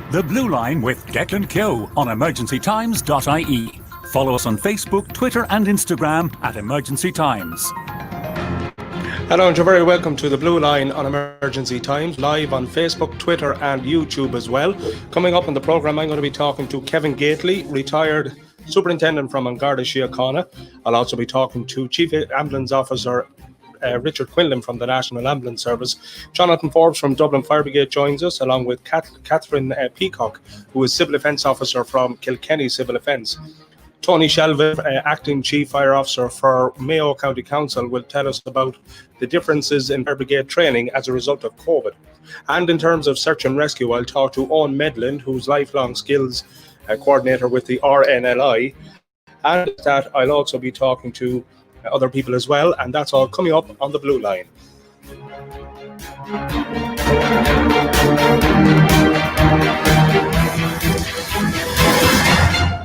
The Blue Line with Declan Keogh on emergencytimes.ie. Follow us on Facebook, Twitter and Instagram at Emergency Times. Hello and you're very welcome to the Blue Line on Emergency Times, live on Facebook, Twitter and YouTube as well. Coming up on the programme, I'm going to be talking to Kevin Gately, retired Superintendent from Garda Síochána. I'll also be talking to Chief Ambulance Officer Richard Quinlan from the National Ambulance Service. Jonathan Forbes from Dublin Fire Brigade joins us, along with Catherine Peacock, who is Civil Defence Officer from Kilkenny Civil Defence. Tony Shelvin, Acting Chief Fire Officer for Mayo County Council, will tell us about the differences in fire brigade training as a result of COVID. And in terms of search and rescue, I'll talk to Owen Medland, who's Lifelong Skills Coordinator with the RNLI. And that I'll also be talking to other people as well, and that's all coming up on the Blue Line.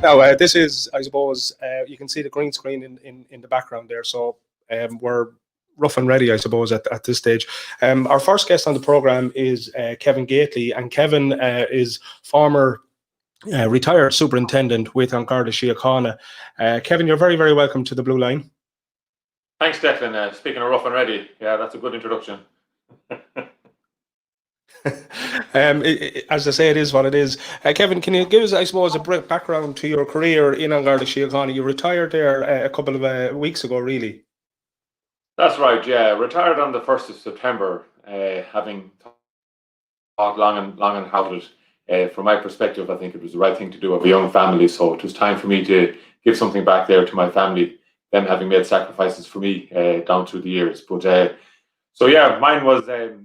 Now, this is, I suppose, you can see the green screen in the background there, so we're rough and ready, I suppose, at this stage. Our first guest on the programme is Kevin Gately, and Kevin is former retired superintendent with Garda Síochána. Kevin, you're very, very welcome to the Blue Line. Thanks, Declan. Speaking of rough and ready, yeah, that's a good introduction. As I say, it is what it is. Kevin, can you give us, I suppose, a brief background to your career in Garda Síochána? You retired there a couple of weeks ago, really. That's right, yeah. Retired on the 1st of September, having thought long and hard it. From my perspective, I think it was the right thing to do with a young family, so it was time for me to give something back there to my family, them having made sacrifices for me down through the years. But so yeah, mine was a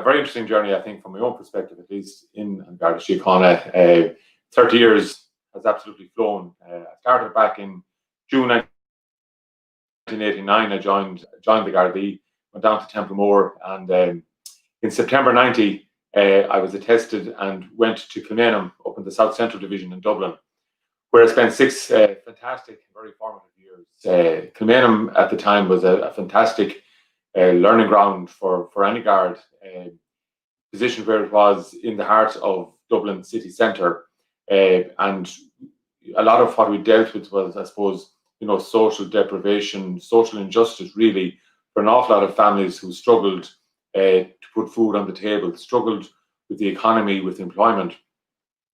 very interesting journey, I think, from my own perspective, at least in Garda Síochána. 30 years has absolutely flown. I started back in June 1989. I joined the Gardaí, went down to Templemore, and in September 90, I was attested and went to Kilmainham up in the South Central Division in Dublin, where I spent 6 fantastic, very formative years. Kilmainham at the time was a fantastic learning ground for any guard, positioned where it was in the heart of Dublin city centre. And a lot of what we dealt with was, I suppose, social deprivation, social injustice, really, for an awful lot of families who struggled to put food on the table, struggled with the economy, with employment.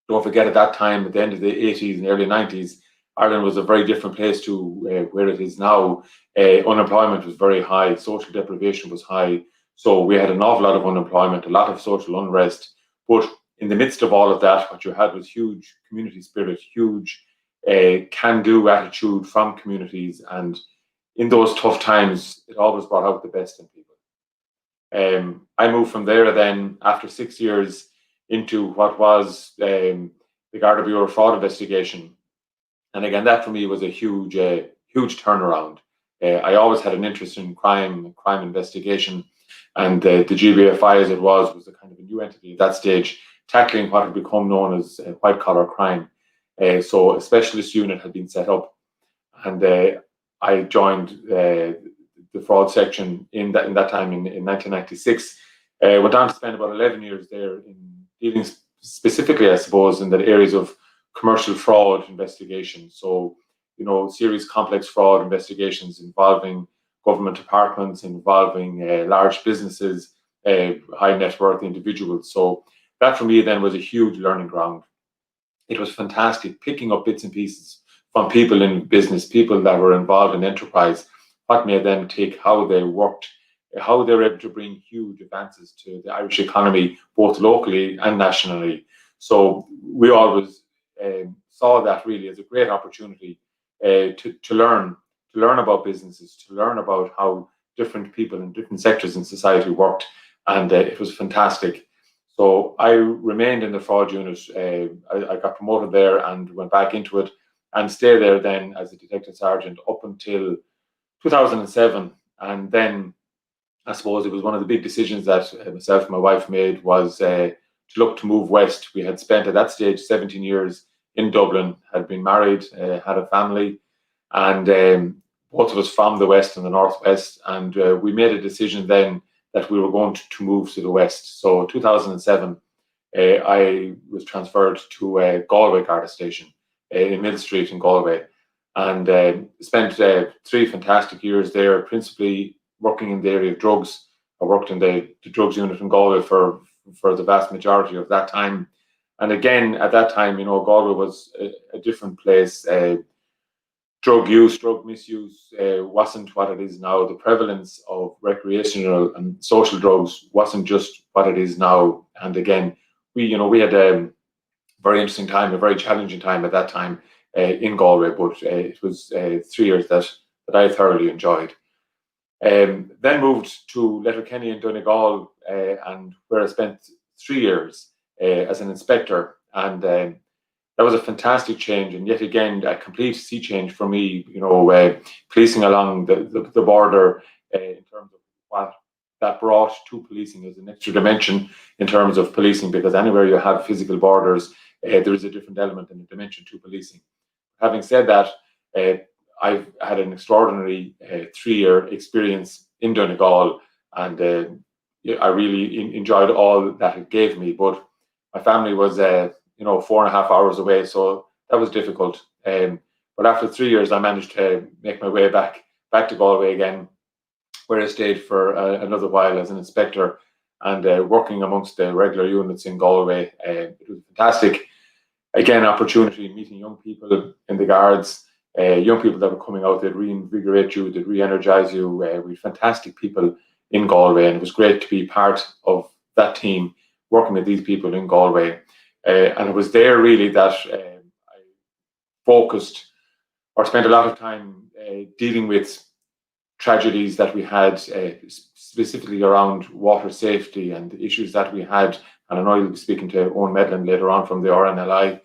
Don't forget, at that time, at the end of the 80s and early 90s, Ireland was a very different place to where it is now. Unemployment was very high, social deprivation was high. So we had an awful lot of unemployment, a lot of social unrest. But in the midst of all of that, what you had was huge community spirit, huge can-do attitude from communities. And in those tough times, it always brought out the best in people. I moved from there then, after 6 years, into what was the Garda Bureau Fraud Investigation. And again, that for me was a huge turnaround. I always had an interest in crime investigation, and the GBFI, as it was a kind of a new entity at that stage, tackling what had become known as white collar crime. So a specialist unit had been set up, and I joined the fraud section in that time in 1996. Went on to spend about 11 years there in dealing specifically, I suppose, in the areas of commercial fraud investigation. So, serious complex fraud investigations involving government departments, involving large businesses, high net worth individuals. So that for me then was a huge learning ground. It was fantastic picking up bits and pieces from people in business, people that were involved in enterprise, what made them tick, how they worked, how they were able to bring huge advances to the Irish economy, both locally and nationally. So we always saw that really as a great opportunity to learn about businesses, to learn about how different people in different sectors in society worked, and it was fantastic. So I remained in the fraud unit. I got promoted there and went back into it, and stayed there then as a detective sergeant up until 2007. And then I suppose it was one of the big decisions that myself and my wife made was to look to move west. We had spent at that stage 17 years in Dublin, had been married, had a family, and both of us from the west and the northwest. And we made a decision then that we were going to move to the west. So 2007, I was transferred to Galway Garda Station in Mill Street in Galway, and spent 3 fantastic years there, principally working in the area of drugs. I worked in the drugs unit in Galway for the vast majority of that time. And again, at that time, Galway was a different place. Drug use, drug misuse wasn't what it is now. The prevalence of recreational and social drugs wasn't just what it is now. And again, we had a very interesting time, a very challenging time at that time in Galway, but it was 3 years that I thoroughly enjoyed. Then moved to Letterkenny in Donegal, and where I spent 3 years as an inspector, and that was a fantastic change, and yet again a complete sea change for me. Policing along the border in terms of what that brought to policing is an extra dimension in terms of policing, because anywhere you have physical borders, there is a different element and a dimension to policing. Having said that, I've had an extraordinary 3-year experience in Donegal, and I really enjoyed all that it gave me. But my family was 4.5 hours away, so that was difficult. But after 3 years, I managed to make my way back to Galway again, where I stayed for another while as an inspector and working amongst the regular units in Galway. It was fantastic. Again, opportunity, meeting young people in the guards, young people that were coming out, they'd reinvigorate you, they'd re-energize you. We had fantastic people in Galway, and it was great to be part of that team, working with these people in Galway. And it was there really that I focused or spent a lot of time dealing with tragedies that we had, specifically around water safety and the issues that we had. And I know you'll be speaking to Owen Medlin later on from the RNLI.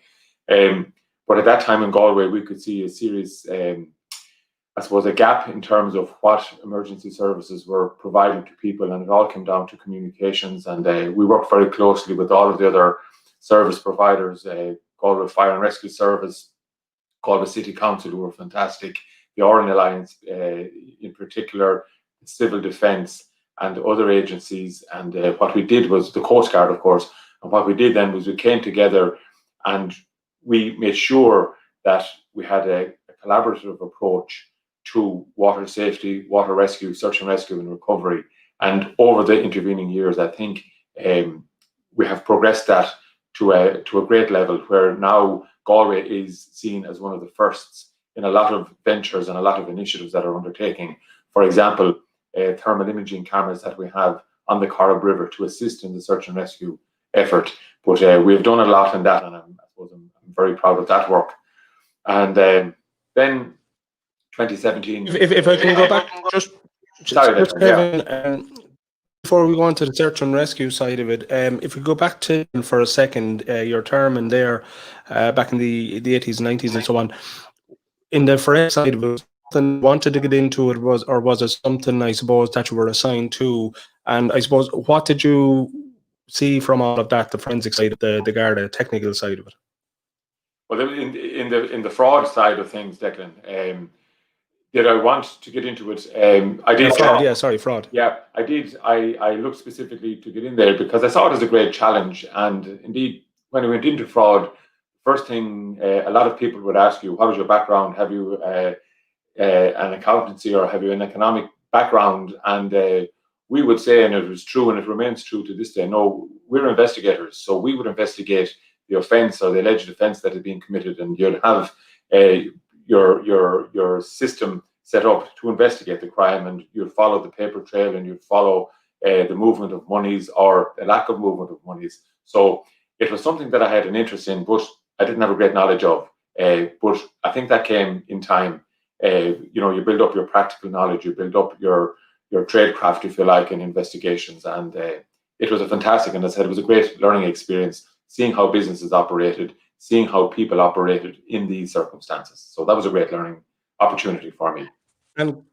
But at that time in Galway, we could see a serious, I suppose, a gap in terms of what emergency services were providing to people. And it all came down to communications. And we worked very closely with all of the other service providers, Galway Fire and Rescue Service, Galway City Council, who were fantastic, the RNLI in particular, Civil Defence, and other agencies. And what we did was the Coast Guard, of course. And what we did then was we came together and we made sure that we had a collaborative approach to water safety, water rescue, search and rescue, and recovery. And over the intervening years, I think we have progressed that to a great level, where now Galway is seen as one of the firsts in a lot of ventures and a lot of initiatives that are undertaking. For example, thermal imaging cameras that we have on the Corrib River to assist in the search and rescue effort. But we've done a lot in that, and I'm very proud of that work. And then 2017. If I can go back, just Kevin, before we go on to the search and rescue side of it, if we go back to for a second, your term in there back in the 80s, 90s, and so on, in the forensic side of it, something wanted to get into it was it something, I suppose, that you were assigned to? And I suppose, what did you see from all of that, the forensic side of the Garda, technical side of it? Well, in the fraud side of things, Declan, did I want to get into it? I did. Fraud. Yeah, I did. I looked specifically to get in there because I saw it as a great challenge. And indeed, when I went into fraud, first thing a lot of people would ask you, what was your background? Have you an accountancy, or have you an economic background? And we would say, and it was true, and it remains true to this day, no, we're investigators. So we would investigate the offence or the alleged offence that had been committed, and you'd have your system set up to investigate the crime, and you'd follow the paper trail, and you'd follow the movement of monies or the lack of movement of monies. So it was something that I had an interest in, but I didn't have a great knowledge of. But I think that came in time. You build up your practical knowledge, you build up your tradecraft, if you like, in investigations. And it was a fantastic, and as I said, it was a great learning experience, seeing how businesses operated, seeing how people operated in these circumstances. So that was a great learning opportunity for me. And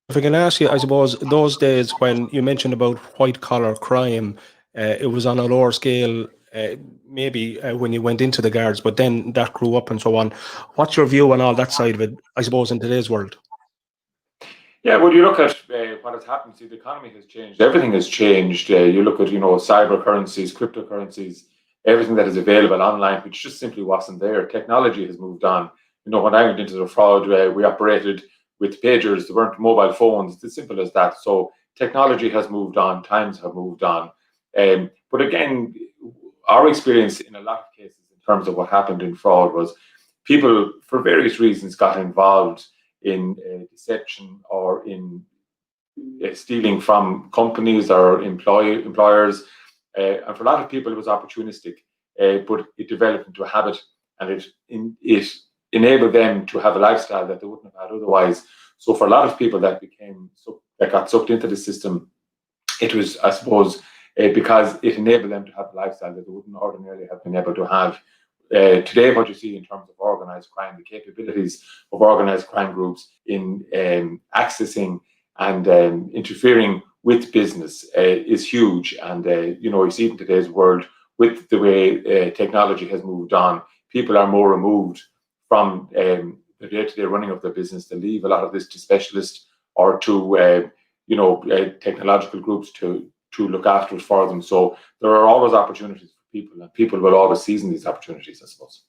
if I can ask you, I suppose, those days when you mentioned about white collar crime, it was on a lower scale, maybe when you went into the guards, but then that grew up and so on. What's your view on all that side of it, I suppose, in today's world? Yeah, well, you look at what has happened. See, the economy has changed. Everything has changed. You look at, cyber currencies, cryptocurrencies, everything that is available online, which just simply wasn't there. Technology has moved on. When I went into the fraud, we operated with pagers. There weren't mobile phones. It's as simple as that. So technology has moved on. Times have moved on. But again, our experience in a lot of cases in terms of what happened in fraud was people, for various reasons, got involved in deception or in stealing from companies or employers. And for a lot of people, it was opportunistic, but it developed into a habit, and it enabled them to have a lifestyle that they wouldn't have had otherwise. So for a lot of people that got sucked into the system, it was, I suppose, because it enabled them to have a lifestyle that they wouldn't ordinarily have been able to have. Today, what you see in terms of organised crime, the capabilities of organised crime groups in accessing and interfering with business is huge. And, you see in today's world, with the way technology has moved on, people are more removed from the day-to-day running of their business. They leave a lot of this to specialists or to, technological groups to look after it for them. So there are always opportunities for people, and people will always seize these opportunities, I suppose.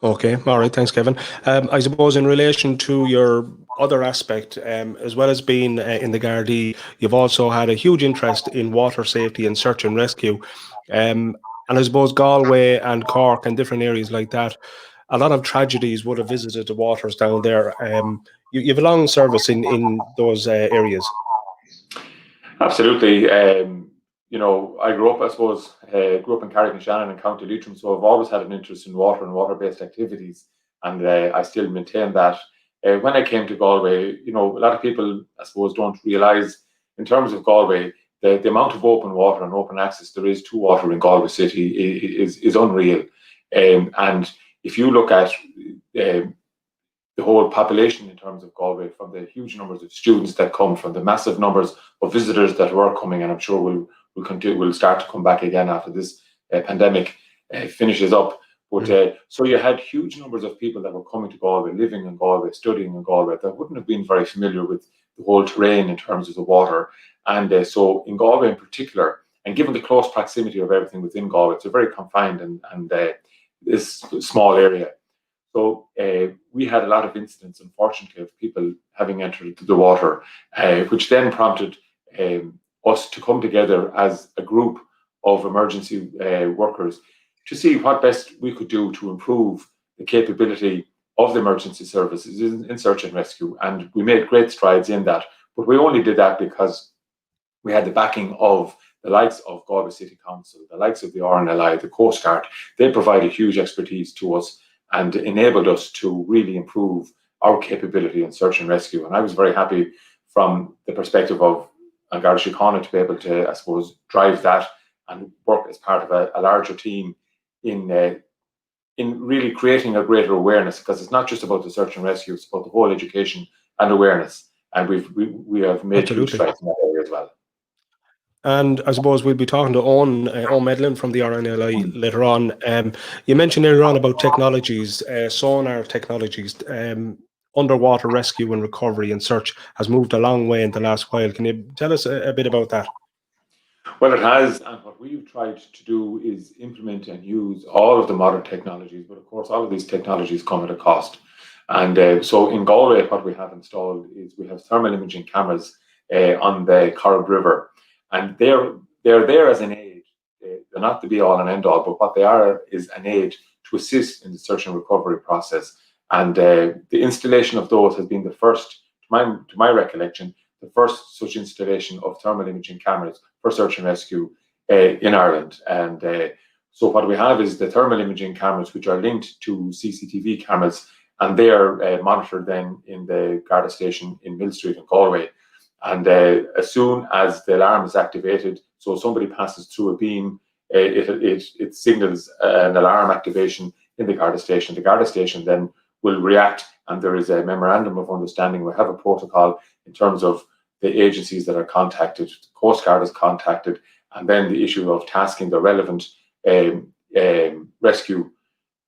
Okay, all right, thanks, Kevin. I suppose in relation to your other aspect, as well as being in the Gardaí, you've also had a huge interest in water safety and search and rescue. And I suppose Galway and Cork and different areas like that, a lot of tragedies would have visited the waters down there. You have a long service in those areas. Absolutely. I grew up, I suppose, grew up in Carrick-on-Shannon in County Leitrim, so I've always had an interest in water and water-based activities, and I still maintain that. When I came to Galway, a lot of people, I suppose, don't realise, in terms of Galway, the amount of open water and open access there is to water in Galway City is unreal. And if you look at the whole population in terms of Galway, from the huge numbers of students that come, from the massive numbers of visitors that were coming, and I'm sure will start to come back again after this pandemic finishes up. But so you had huge numbers of people that were coming to Galway, living in Galway, studying in Galway, that wouldn't have been very familiar with the whole terrain in terms of the water. And so in Galway in particular, and given the close proximity of everything within Galway, it's a very confined and this small area. So we had a lot of incidents, unfortunately, of people having entered the water, which then prompted us to come together as a group of emergency workers to see what best we could do to improve the capability of the emergency services in search and rescue. And we made great strides in that. But we only did that because we had the backing of the likes of Galway City Council, the likes of the RNLI, the Coast Guard. They provided huge expertise to us and enabled us to really improve our capability in search and rescue. And I was very happy from the perspective of Garda Síochána to be able to, I suppose, drive that and work as part of a larger team in really creating a greater awareness, because it's not just about the search and rescue, it's about the whole education and awareness. And we have made huge strides in that area as well. And I suppose we'll be talking to Owen Medlin from the RNLI later on. You mentioned earlier on about technologies, sonar technologies, underwater rescue and recovery and search has moved a long way in the last while. Can you tell us a bit about that? Well, it has, and what we've tried to do is implement and use all of the modern technologies, but of course all of these technologies come at a cost. And so in Galway, what we have installed is we have thermal imaging cameras on the Corrib River, and they're there as an aid. They're not the be-all and end-all, but what they are is an aid to assist in the search and recovery process. And the installation of those has been the first, to my recollection, the first such installation of thermal imaging cameras for search and rescue in Ireland. And so what we have is the thermal imaging cameras, which are linked to CCTV cameras, and they are monitored then in the Garda station in Mill Street in Galway. And as soon as the alarm is activated, so somebody passes through a beam, it signals an alarm activation in the Garda station. The Garda station then will react, and there is a memorandum of understanding. We have a protocol in terms of the agencies that are contacted. The Coast Guard is contacted, and then the issue of tasking the relevant rescue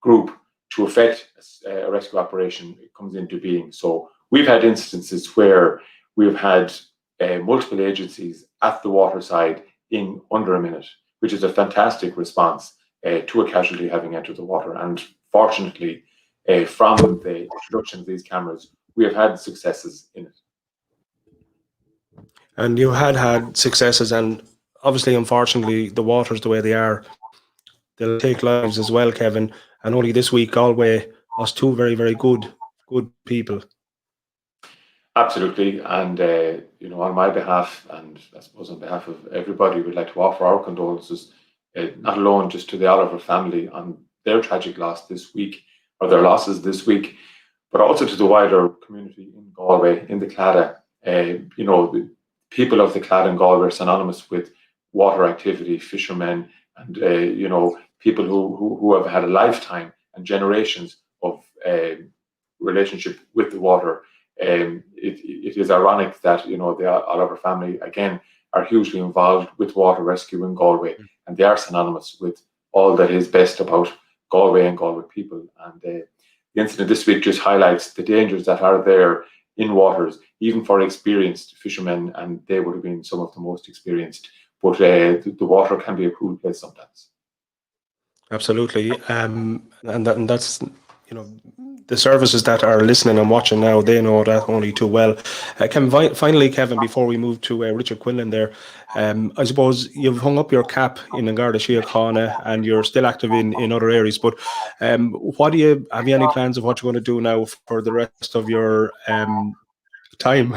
group to effect a rescue operation comes into being. So we've had instances where we've had multiple agencies at the waterside in under a minute, which is a fantastic response to a casualty having entered the water. And fortunately, from the introduction of these cameras, we have had successes in it. And you had successes, and obviously, unfortunately, the waters the way they are, they'll take lives as well, Kevin. And only this week, Galway lost two very, very good people. Absolutely, and on my behalf, and I suppose on behalf of everybody, we'd like to offer our condolences, not alone just to the Oliver family on their tragic loss this week, or their losses this week, but also to the wider community in Galway, in the Claddagh. The people of the Claddagh and Galway are synonymous with water activity, fishermen, and people who have had a lifetime and generations of relationship with the water. It is ironic that the Oliver family again are hugely involved with water rescue in Galway, and they are synonymous with all that is best about Galway and Galway people. And the incident this week just highlights the dangers that are there in waters, even for experienced fishermen, and they would have been some of the most experienced. But the water can be a cruel place sometimes. Absolutely, and that's the services that are listening and watching now, they know that only too well. Finally, Kevin, before we move to Richard Quinlan there, I suppose you've hung up your cap in Garda Síochána and you're still active in other areas, but have you any plans of what you're going to do now for the rest of your time?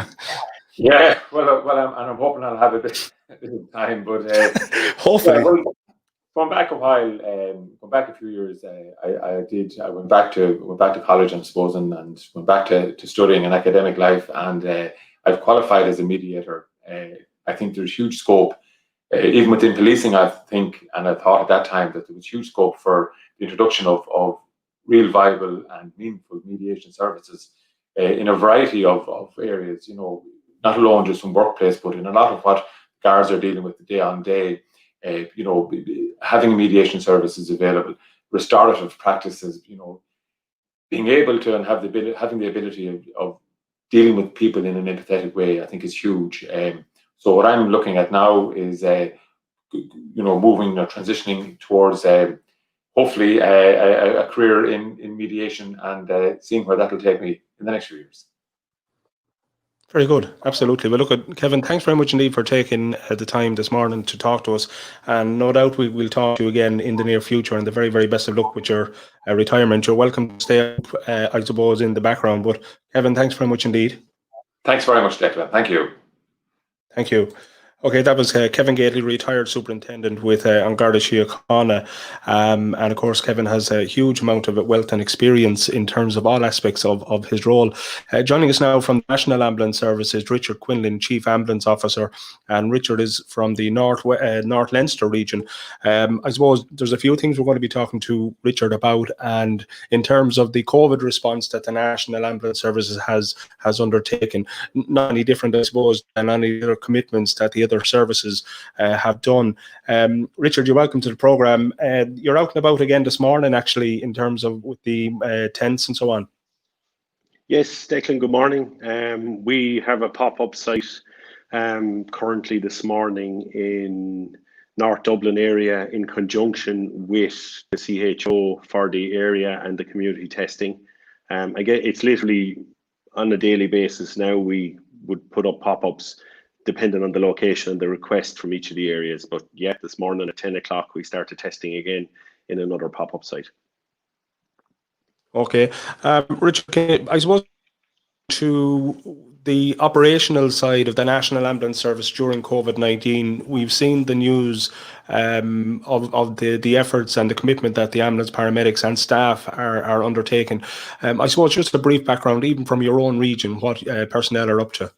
Yeah, well, I'm hoping I'll have a bit of time, but hopefully. Yeah, well, going back a while, going back a few years, I went back to college, I suppose, and went back to studying an academic life, and I've qualified as a mediator. I think there's huge scope, even within policing. I think, and I thought at that time that there was huge scope for the introduction of real, viable, and meaningful mediation services in a variety of areas. Not alone just in workplace, but in a lot of what guards are dealing with day on day. Having mediation services available, restorative practices, being able to and having the ability of dealing with people in an empathetic way, I think is huge. So what I'm looking at now is, moving or transitioning towards hopefully a career in mediation, and seeing where that will take me in the next few years. Very good. Absolutely. Well, look, Kevin, thanks very much indeed for taking the time this morning to talk to us. And no doubt we will talk to you again in the near future, and the very, very best of luck with your retirement. You're welcome to stay up, I suppose, in the background. But Kevin, thanks very much indeed. Thanks very much, Declan. Thank you. Thank you. Okay, that was Kevin Gately, retired superintendent with Garda Síochána. And of course, Kevin has a huge amount of wealth and experience in terms of all aspects of his role. Joining us now from the National Ambulance Services, Richard Quinlan, Chief Ambulance Officer. And Richard is from the North Leinster region. I suppose there's a few things we're going to be talking to Richard about. And in terms of the COVID response that the National Ambulance Services has undertaken, not any different, I suppose, than any other commitments that the other services have done. Richard, you're welcome to the programme. You're out and about again this morning, actually, in terms of with the tents and so on. Yes, Declan, good morning. We have a pop-up site currently this morning in North Dublin area in conjunction with the CHO for the area and the community testing. Again, it's literally on a daily basis now. We would put up pop-ups depending on the location and the request from each of the areas. But yeah, this morning at 10 o'clock, we started testing again in another pop-up site. Okay. Richard, I suppose to the operational side of the National Ambulance Service during COVID-19, we've seen the news of the efforts and the commitment that the ambulance paramedics and staff are undertaking. I suppose just a brief background, even from your own region, what personnel are up to.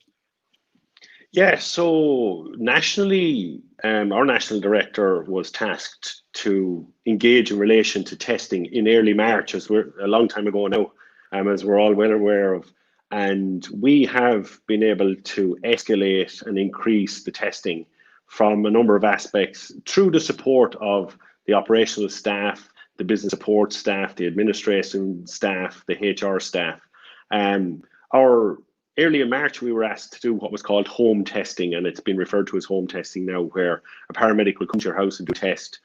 Yeah, so nationally, our national director was tasked to engage in relation to testing in early March, as we're a long time ago now, as we're all well aware of. And we have been able to escalate and increase the testing from a number of aspects through the support of the operational staff, the business support staff, the administration staff, the HR staff. Early in March, we were asked to do what was called home testing, and it's been referred to as home testing now, where a paramedic will come to your house and do a test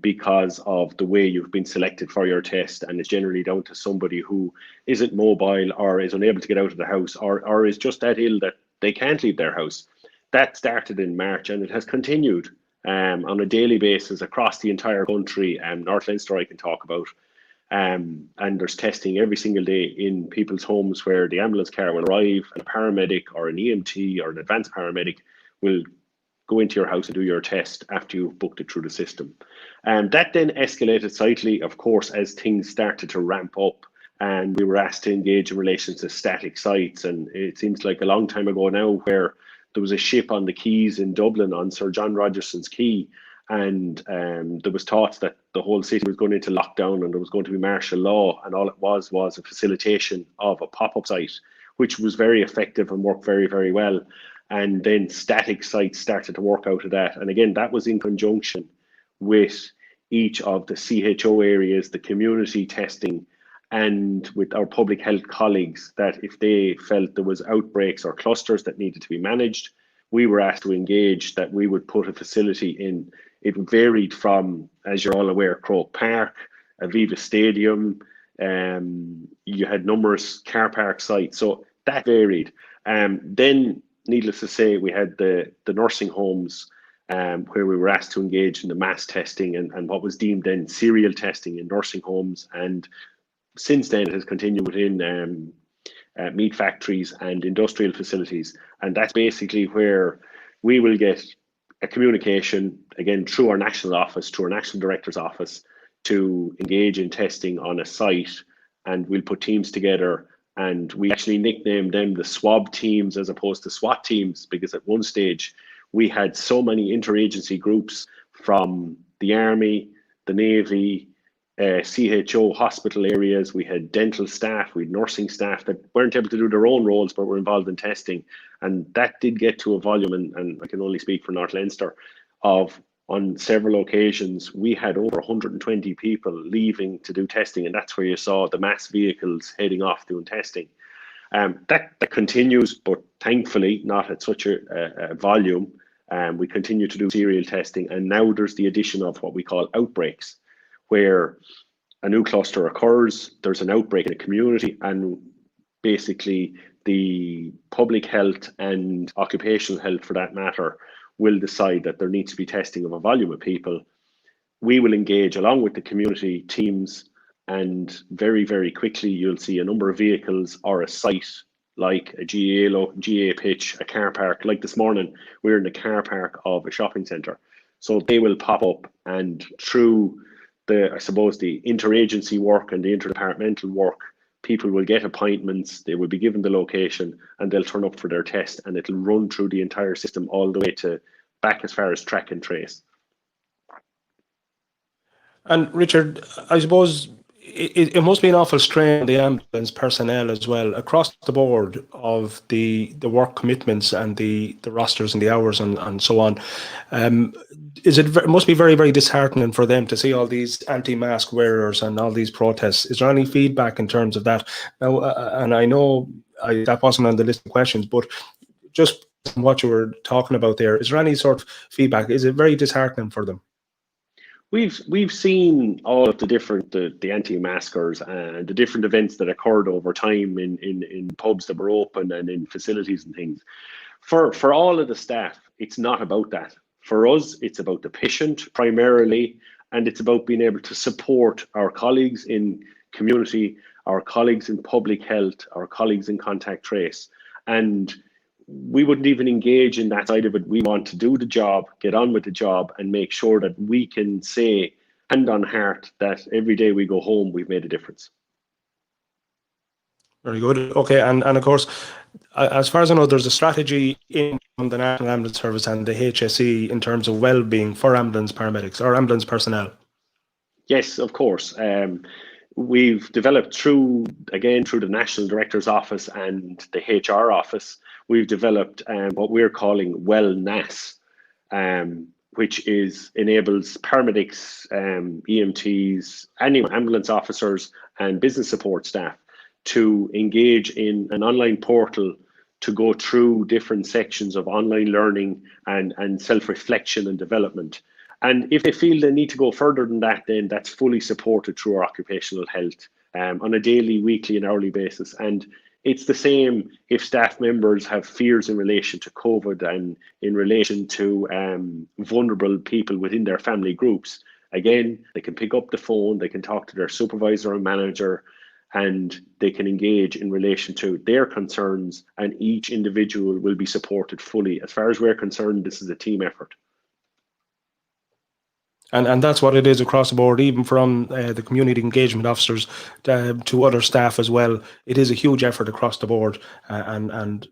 because of the way you've been selected for your test, and it's generally down to somebody who isn't mobile or is unable to get out of the house or is just that ill that they can't leave their house. That started in March, and it has continued on a daily basis across the entire country. North Leinster I can talk about. And there's testing every single day in people's homes where the ambulance car will arrive, and a paramedic or an EMT or an advanced paramedic will go into your house and do your test after you've booked it through the system. And that then escalated slightly, of course, as things started to ramp up, and we were asked to engage in relation to static sites. And it seems like a long time ago now, where there was a ship on the quays in Dublin on Sir John Rogerson's quay, and there was thoughts that the whole city was going into lockdown and there was going to be martial law, and all it was a facilitation of a pop-up site, which was very effective and worked very, very well. And then static sites started to work out of that. And again, that was in conjunction with each of the CHO areas, the community testing, and with our public health colleagues, that if they felt there was outbreaks or clusters that needed to be managed, we were asked to engage, that we would put a facility in. It varied from, as you're all aware, Croke Park, Aviva Stadium, you had numerous car park sites, so that varied. Then, needless to say, we had the nursing homes where we were asked to engage in the mass testing and what was deemed then serial testing in nursing homes. And since then, it has continued within meat factories and industrial facilities. And that's basically where we will get a communication, again, through our national office, through our national director's office, to engage in testing on a site. And we'll put teams together, and we actually nicknamed them the swab teams as opposed to SWAT teams, because at one stage we had so many interagency groups from the Army, the Navy, CHO hospital areas. We had dental staff, we had nursing staff that weren't able to do their own roles but were involved in testing. And that did get to a volume, and I can only speak for North Leinster, of on several occasions we had over 120 people leaving to do testing, and that's where you saw the mass vehicles heading off doing testing. That continues, but thankfully not at such a volume. We continue to do serial testing, and now there's the addition of what we call outbreaks, where a new cluster occurs, there's an outbreak in a community, and basically the public health and occupational health, for that matter, will decide that there needs to be testing of a volume of people. We will engage along with the community teams, and very, very quickly you'll see a number of vehicles or a site like a GA pitch, a car park. Like this morning, we're in the car park of a shopping centre. So they will pop up, and through the interagency work and the interdepartmental work, people will get appointments, they will be given the location, and they'll turn up for their test, and it'll run through the entire system all the way to back as far as track and trace. And Richard, I suppose it must be an awful strain on the ambulance personnel as well, across the board, of the work commitments and the rosters and the hours and so on. It must be very, very disheartening for them to see all these anti-mask wearers and all these protests. Is there any feedback in terms of that? Now, and I know that wasn't on the list of questions, but just what you were talking about there, is there any sort of feedback? Is it very disheartening for them? We've seen all of the different the anti-maskers and the different events that occurred over time in pubs that were open and in facilities and things. For all of the staff, it's not about that. For us, it's about the patient primarily, and it's about being able to support our colleagues in community, our colleagues in public health, our colleagues in contact trace. And we wouldn't even engage in that side of it. We want to do the job, get on with the job, and make sure that we can say, hand on heart, that every day we go home, we've made a difference. Very good. Okay, and of course, as far as I know, there's a strategy in the National Ambulance Service and the HSE in terms of well-being for ambulance paramedics or ambulance personnel. Yes, of course. We've developed through the National Director's Office and the HR Office, we've developed what we're calling WellNAS, which enables paramedics, EMTs, anyone, ambulance officers and business support staff to engage in an online portal to go through different sections of online learning and self-reflection and development. And if they feel they need to go further than that, then that's fully supported through our occupational health on a daily, weekly and hourly basis. And it's the same if staff members have fears in relation to COVID and in relation to vulnerable people within their family groups. Again, they can pick up the phone, they can talk to their supervisor or manager, and they can engage in relation to their concerns, and each individual will be supported fully. As far as we're concerned, this is a team effort. And that's what it is across the board, even from the community engagement officers to other staff as well. It is a huge effort across the board, and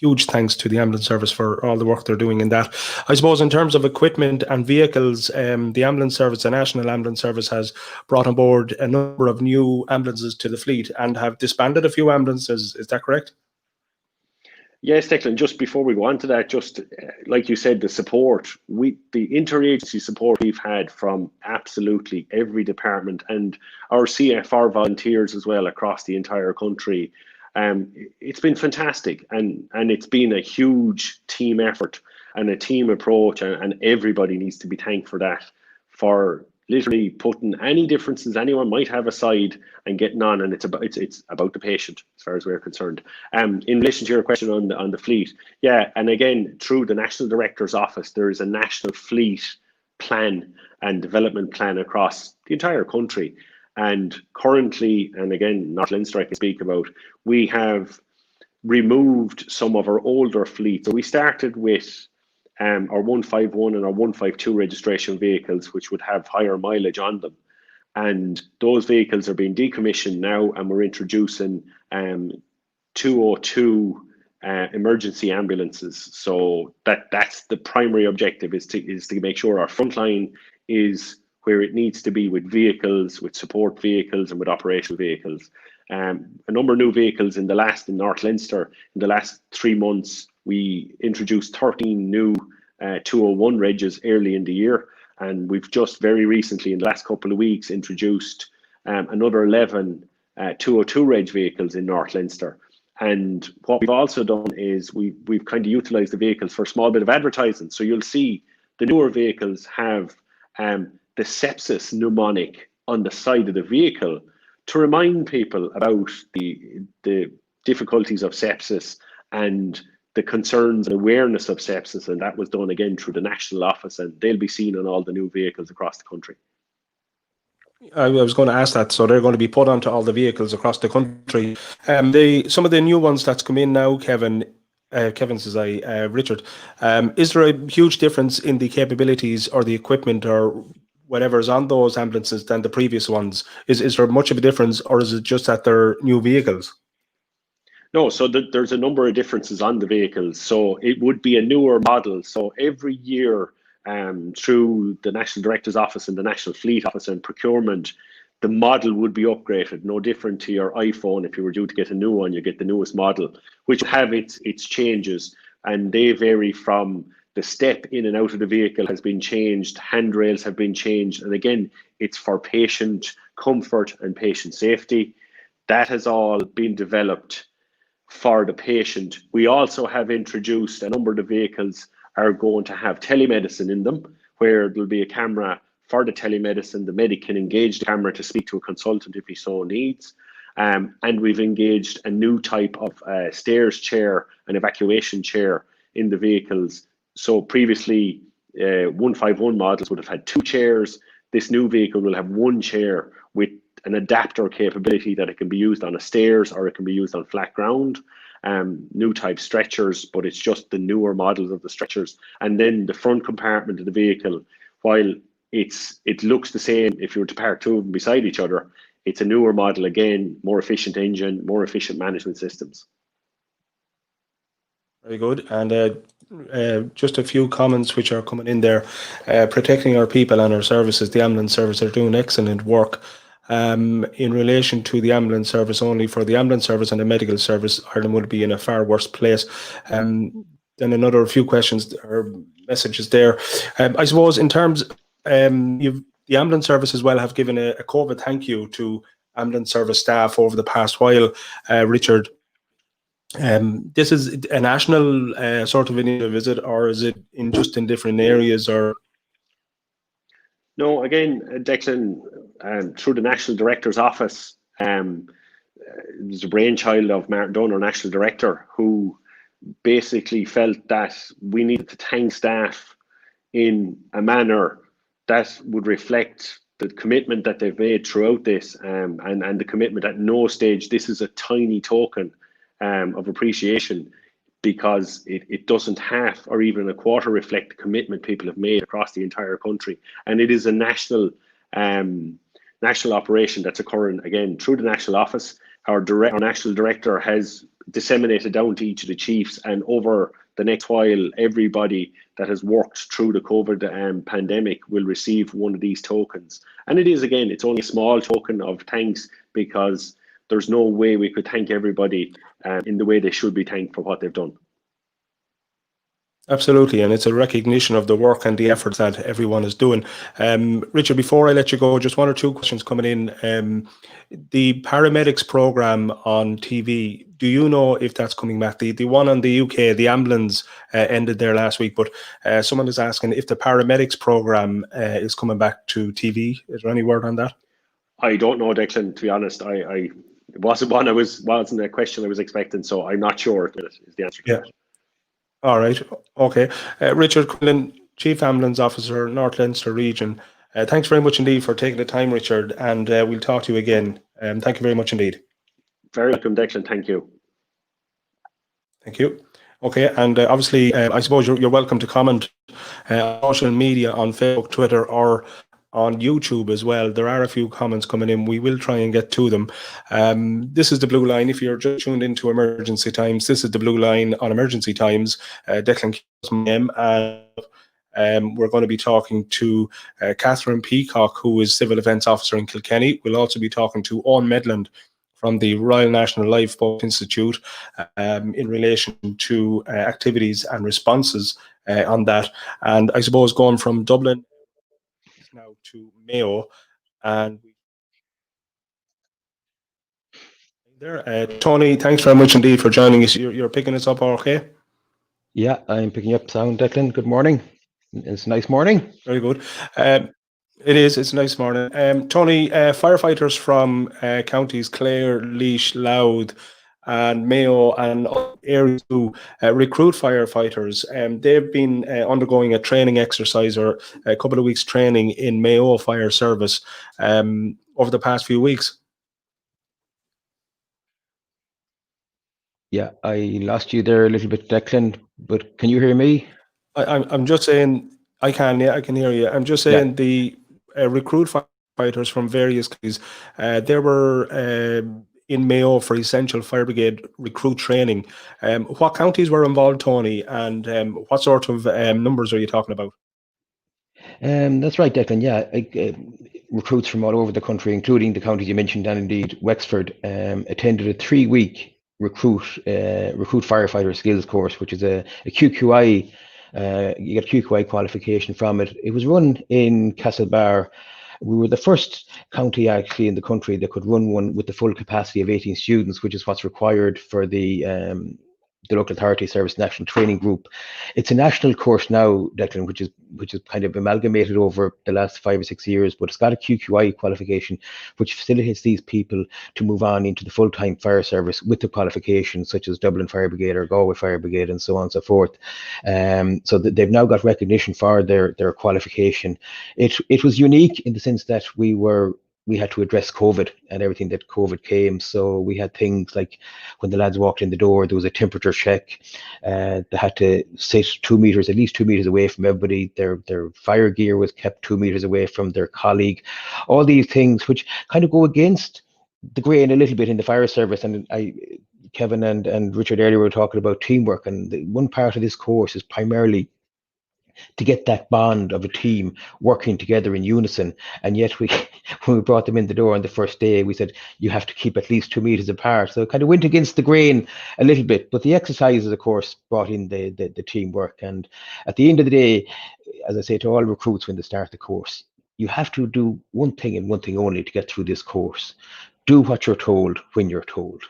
huge thanks to the ambulance service for all the work they're doing in that. I suppose in terms of equipment and vehicles, the ambulance service, the National Ambulance Service, has brought on board a number of new ambulances to the fleet and have disbanded a few ambulances. Is that correct? Yes, Declan, just before we go on to that, just like you said, the support, the interagency support we've had from absolutely every department and our CFR volunteers as well across the entire country. It's been fantastic, and it's been a huge team effort and a team approach, and everybody needs to be thanked for that, for literally putting any differences anyone might have aside and getting on. And it's about the patient as far as we're concerned. In relation to your question on the fleet, yeah, and again, through the National Director's Office, there is a national fleet plan and development plan across the entire country. And currently, and again, North Leinster I can speak about, we have removed some of our older fleet. So we started with our 151 and our 152 registration vehicles, which would have higher mileage on them. And those vehicles are being decommissioned now, and we're introducing 202 emergency ambulances. So that's the primary objective, is to make sure our frontline is where it needs to be, with vehicles, with support vehicles and with operational vehicles. A number of new vehicles in North Leinster. In the last 3 months, we introduced 13 new 201 regs early in the year. And we've just very recently, in the last couple of weeks, introduced another 11 202 reg vehicles in North Leinster. And what we've also done is we've kind of utilised the vehicles for a small bit of advertising. So you'll see the newer vehicles have the sepsis mnemonic on the side of the vehicle to remind people about the difficulties of sepsis and the concerns and awareness of sepsis. And that was done again through the national office, and they'll be seen on all the new vehicles across the country. I was going to ask that. So they're going to be put onto all the vehicles across the country. Some of the new ones that's come in now, Kevin says Richard, is there a huge difference in the capabilities or the equipment or whatever is on those ambulances than the previous ones? Is there much of a difference, or is it just that they're new vehicles? No, so there's a number of differences on the vehicles. So it would be a newer model. So every year, through the National Director's Office and the National Fleet Office and procurement, the model would be upgraded. No different to your iPhone. If you were due to get a new one, you get the newest model, which will have its changes, and they vary from the step in and out of the vehicle has been changed, handrails have been changed, and again, it's for patient comfort and patient safety. That has all been developed for the patient. We also have introduced a number of the vehicles are going to have telemedicine in them, where there'll be a camera for the telemedicine. The medic can engage the camera to speak to a consultant if he so needs. And we've engaged a new type of stairs chair, an evacuation chair in the vehicles. So previously, 151 models would have had 2 chairs. This new vehicle will have 1 chair with an adapter capability that it can be used on a stairs or it can be used on flat ground. New type stretchers, but it's just the newer models of the stretchers. And then the front compartment of the vehicle, while it looks the same if you were to park 2 of them beside each other, it's a newer model, again, more efficient engine, more efficient management systems. Very good. And just a few comments which are coming in there. Protecting our people and our services. The ambulance service are doing excellent work. In relation to the ambulance service, only for the ambulance service and the medical service, Ireland would be in a far worse place. Then another few questions or messages there. I suppose in terms, the ambulance service as well have given a COVID thank you to ambulance service staff over the past while, Richard. This is a national sort of initiative, is it, or is it just in different areas? Or no, again, Declan, through the National Director's Office, it was a brainchild of Martin Dunn, our National Director, who basically felt that we needed to thank staff in a manner that would reflect the commitment that they've made throughout this, and the commitment at no stage. This is a tiny token of appreciation, because it doesn't half or even a quarter reflect the commitment people have made across the entire country. And it is a national operation that's occurring, again, through the national office. Our national director has disseminated down to each of the chiefs, and over the next while, everybody that has worked through the COVID pandemic will receive one of these tokens. And it is, again, it's only a small token of thanks, because there's no way we could thank everybody in the way they should be thanked for what they've done. Absolutely, and it's a recognition of the work and the efforts that everyone is doing. Richard, before I let you go, just one or two questions coming in. The paramedics program on TV, do you know if that's coming back? The one on the UK, the ambulance ended there last week, but someone is asking if the paramedics program is coming back to TV. Is there any word on that? I don't know, Declan, to be honest. It wasn't a question I was expecting, so I'm not sure is the answer to that. All right. Okay. Richard Quinlan, Chief Ambulance Officer, North Leinster Region. Thanks very much indeed for taking the time, Richard, and we'll talk to you again. Thank you very much indeed. Very welcome, Declan. Thank you. Thank you. Okay, and obviously, I suppose you're welcome to comment on social media, on Facebook, Twitter, or on YouTube as well. There are a few comments coming in. We will try and get to them. This is the Blue Line. If you're just tuned into Emergency Times, this is the Blue Line on Emergency Times. Declan and we're going to be talking to Catherine Peacock, who is Civil Defence Officer in Kilkenny. We'll also be talking to Owen Medland from the Royal National Lifeboat Institute in relation to activities and responses on that. And I suppose going from Dublin now to Mayo, and there, Tony, thanks very much indeed for joining us. You're picking us up, okay? Yeah, I'm picking up sound, Declan. Good morning. It's a nice morning. Very good. It is. It's a nice morning. Tony, firefighters from counties Clare, Laois, Louth, and Mayo and areas to recruit firefighters. They've been undergoing a training exercise, or a couple of weeks training in Mayo Fire Service over the past few weeks. Yeah, I lost you there a little bit, Declan, but can you hear me? I'm just saying, I can hear you. I'm just saying the recruit firefighters from various countries, they were in Mayo for Essential Fire Brigade recruit training. What counties were involved, Tony, and what sort of numbers are you talking about? That's right, Declan. Yeah, recruits from all over the country, including the counties you mentioned, and indeed Wexford, attended a 3-week recruit firefighter skills course, which is a QQI. You get a QQI qualification from it. It was run in Castlebar. We were the first county actually in the country that could run one with the full capacity of 18 students, which is what's required for the Local Authority Service National Training Group. It's a national course now, Declan, which is kind of amalgamated over the last 5 or 6 years, but it's got a QQI qualification, which facilitates these people to move on into the full-time fire service with the qualifications such as Dublin Fire Brigade or Galway Fire Brigade and so on and so forth. So that they've now got recognition for their qualification. It was unique in the sense that we had to address COVID and everything that COVID came. So we had things like when the lads walked in the door, there was a temperature check. They had to sit at least 2 meters away from everybody. Their fire gear was kept 2 meters away from their colleague. All these things which kind of go against the grain a little bit in the fire service. And Kevin and Richard earlier were talking about teamwork, and one part of this course is primarily to get that bond of a team working together in unison. And yet when we brought them in the door on the first day, we said, you have to keep at least 2 meters apart. So it kind of went against the grain a little bit, but the exercises, of course, brought in the teamwork. And at the end of the day, as I say to all recruits when they start the course, you have to do one thing and one thing only to get through this course. do what you're told when you're told,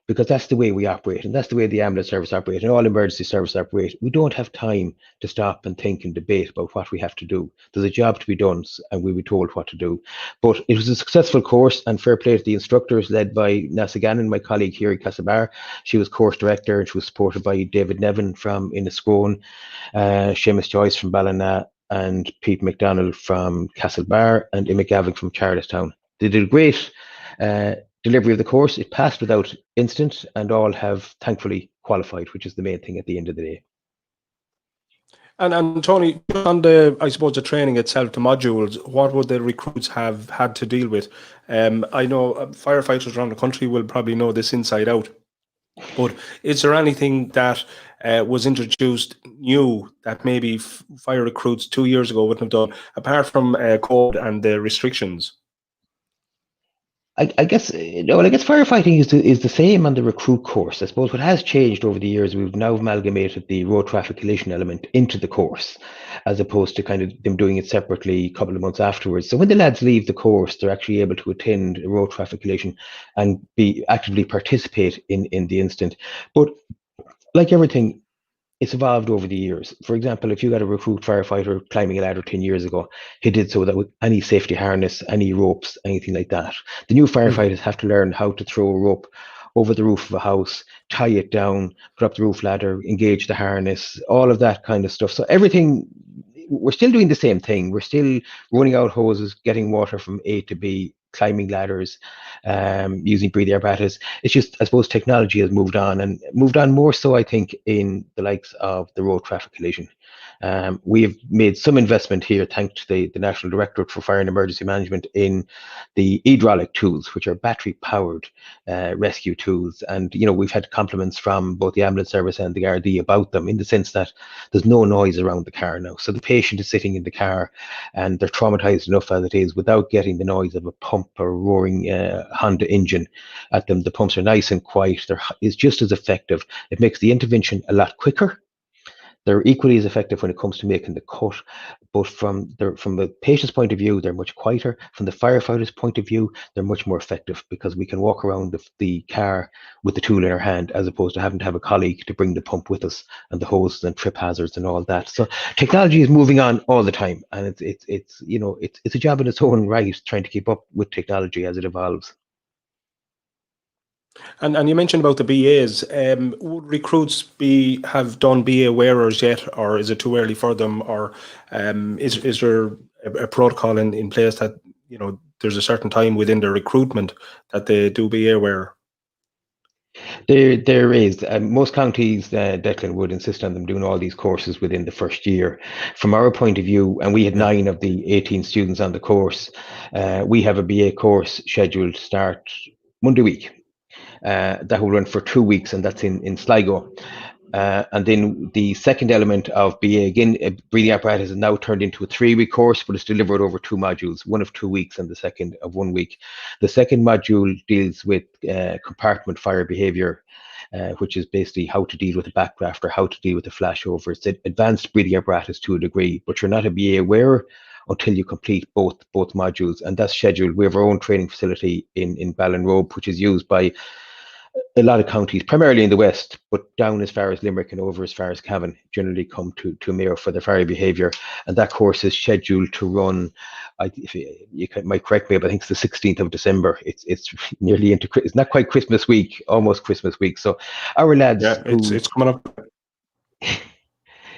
because that's the way we operate, and that's the way the ambulance service operate, and all emergency service operate. We don't have time to stop and think and debate about what we have to do. There's a job to be done, and we'll be told what to do. But it was a successful course, and fair play to the instructors, led by Nasa Gannon, my colleague here at Castlebar. She was course director, and she was supported by David Nevin from Inniscrone, Seamus Joyce from Ballina, and Pete McDonald from Castlebar, and Emma Gavin from Charlestown. They did a great delivery of the course. It passed without incident, and all have thankfully qualified, which is the main thing at the end of the day. And Tony, on the, I suppose, the training itself, the modules, what would the recruits have had to deal with? I know firefighters around the country will probably know this inside out, but is there anything that was introduced new that maybe fire recruits 2 years ago wouldn't have done, apart from code and the restrictions? I guess firefighting is the same on the recruit course. I suppose what has changed over the years, we've now amalgamated the road traffic collision element into the course, as opposed to kind of them doing it separately a couple of months afterwards. So when the lads leave the course, they're actually able to attend a road traffic collision and actively participate in the incident. But like everything, it's evolved over the years. For example, if you got a recruit firefighter climbing a ladder 10 years ago, he did so without any safety harness, any ropes, anything like that. The new firefighters have to learn how to throw a rope over the roof of a house, tie it down, put up the roof ladder, engage the harness, all of that kind of stuff. So everything, we're still doing the same thing. We're still running out hoses, getting water from A to B, climbing ladders, using breathing apparatus. It's just, I suppose, technology has moved on, and moved on more so, I think, in the likes of the road traffic collision. We have made some investment here, thanks to the National Directorate for Fire and Emergency Management, in the hydraulic tools, which are battery-powered rescue tools. And, you know, we've had compliments from both the ambulance service and the Garda about them, in the sense that there's no noise around the car now. So the patient is sitting in the car and they're traumatized enough as it is, without getting the noise of a pump or a roaring Honda engine at them. The pumps are nice and quiet. It's just as effective. It makes the intervention a lot quicker. They're equally as effective when it comes to making the cut, but from the patient's point of view, they're much quieter. From the firefighter's point of view, they're much more effective, because we can walk around the car with the tool in our hand, as opposed to having to have a colleague to bring the pump with us, and the hoses and trip hazards and all that. So technology is moving on all the time, and it's a job in its own right, trying to keep up with technology as it evolves. And you mentioned about the BAs. Would recruits have done BA wearers yet, or is it too early for them, or is there a protocol in place that, you know, there's a certain time within the recruitment that they do BA wearer? There is. Most counties, Declan, would insist on them doing all these courses within the first year. From our point of view, and we had 9 of the 18 students on the course, we have a BA course scheduled to start Monday week. That will run for 2 weeks, and that's in Sligo. And then the second element of BA, again, breathing apparatus, is now turned into a 3-week course, but it's delivered over 2 modules, one of 2 weeks and the second of 1 week. The second module deals with compartment fire behavior, which is basically how to deal with a backdraft or how to deal with a flashover. It's advanced breathing apparatus to a degree, but you're not a BA wearer until you complete both modules, and that's scheduled. We have our own training facility in Ballinrobe, which is used by a lot of counties, primarily in the west, but down as far as Limerick and over as far as Cavan, generally come to Mayo for their fire behaviour. And that course is scheduled to run, if you might correct me, but I think it's the 16th of December. It's nearly into, it's not quite Christmas week, almost Christmas week. So our lads, it's coming up.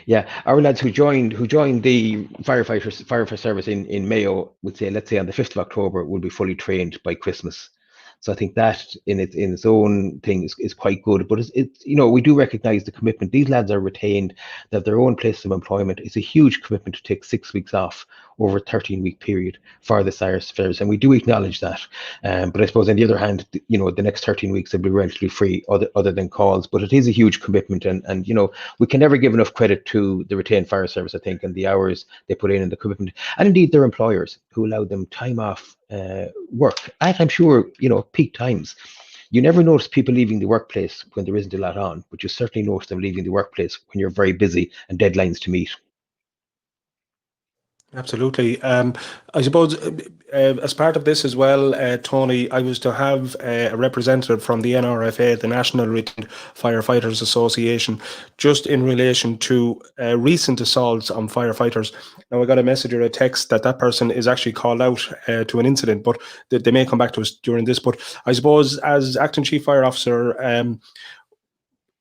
Yeah, our lads who joined the firefighter service in Mayo would say, let's say on the 5th of October, will be fully trained by Christmas. So I think that in its own thing is quite good. But it's you know, we do recognise the commitment. These lads are retained. They have their own place of employment. It's a huge commitment to take 6 weeks off over a 13-week period for the service, and we do acknowledge that. But I suppose on the other hand, you know, the next 13 weeks will be relatively free, other than calls. But it is a huge commitment, and you know, we can never give enough credit to the retained fire service, I think, and the hours they put in and the commitment, and indeed their employers who allow them time off work at, I'm sure, you know, peak times. You never notice people leaving the workplace when there isn't a lot on, but you certainly notice them leaving the workplace when you're very busy and deadlines to meet. Absolutely. I suppose as part of this as well, Tony, I was to have a representative from the NRFA, the National Retired Firefighters Association, just in relation to recent assaults on firefighters. Now, I got a message or a text that that person is actually called out to an incident, but they may come back to us during this. But I suppose as Acting Chief Fire Officer,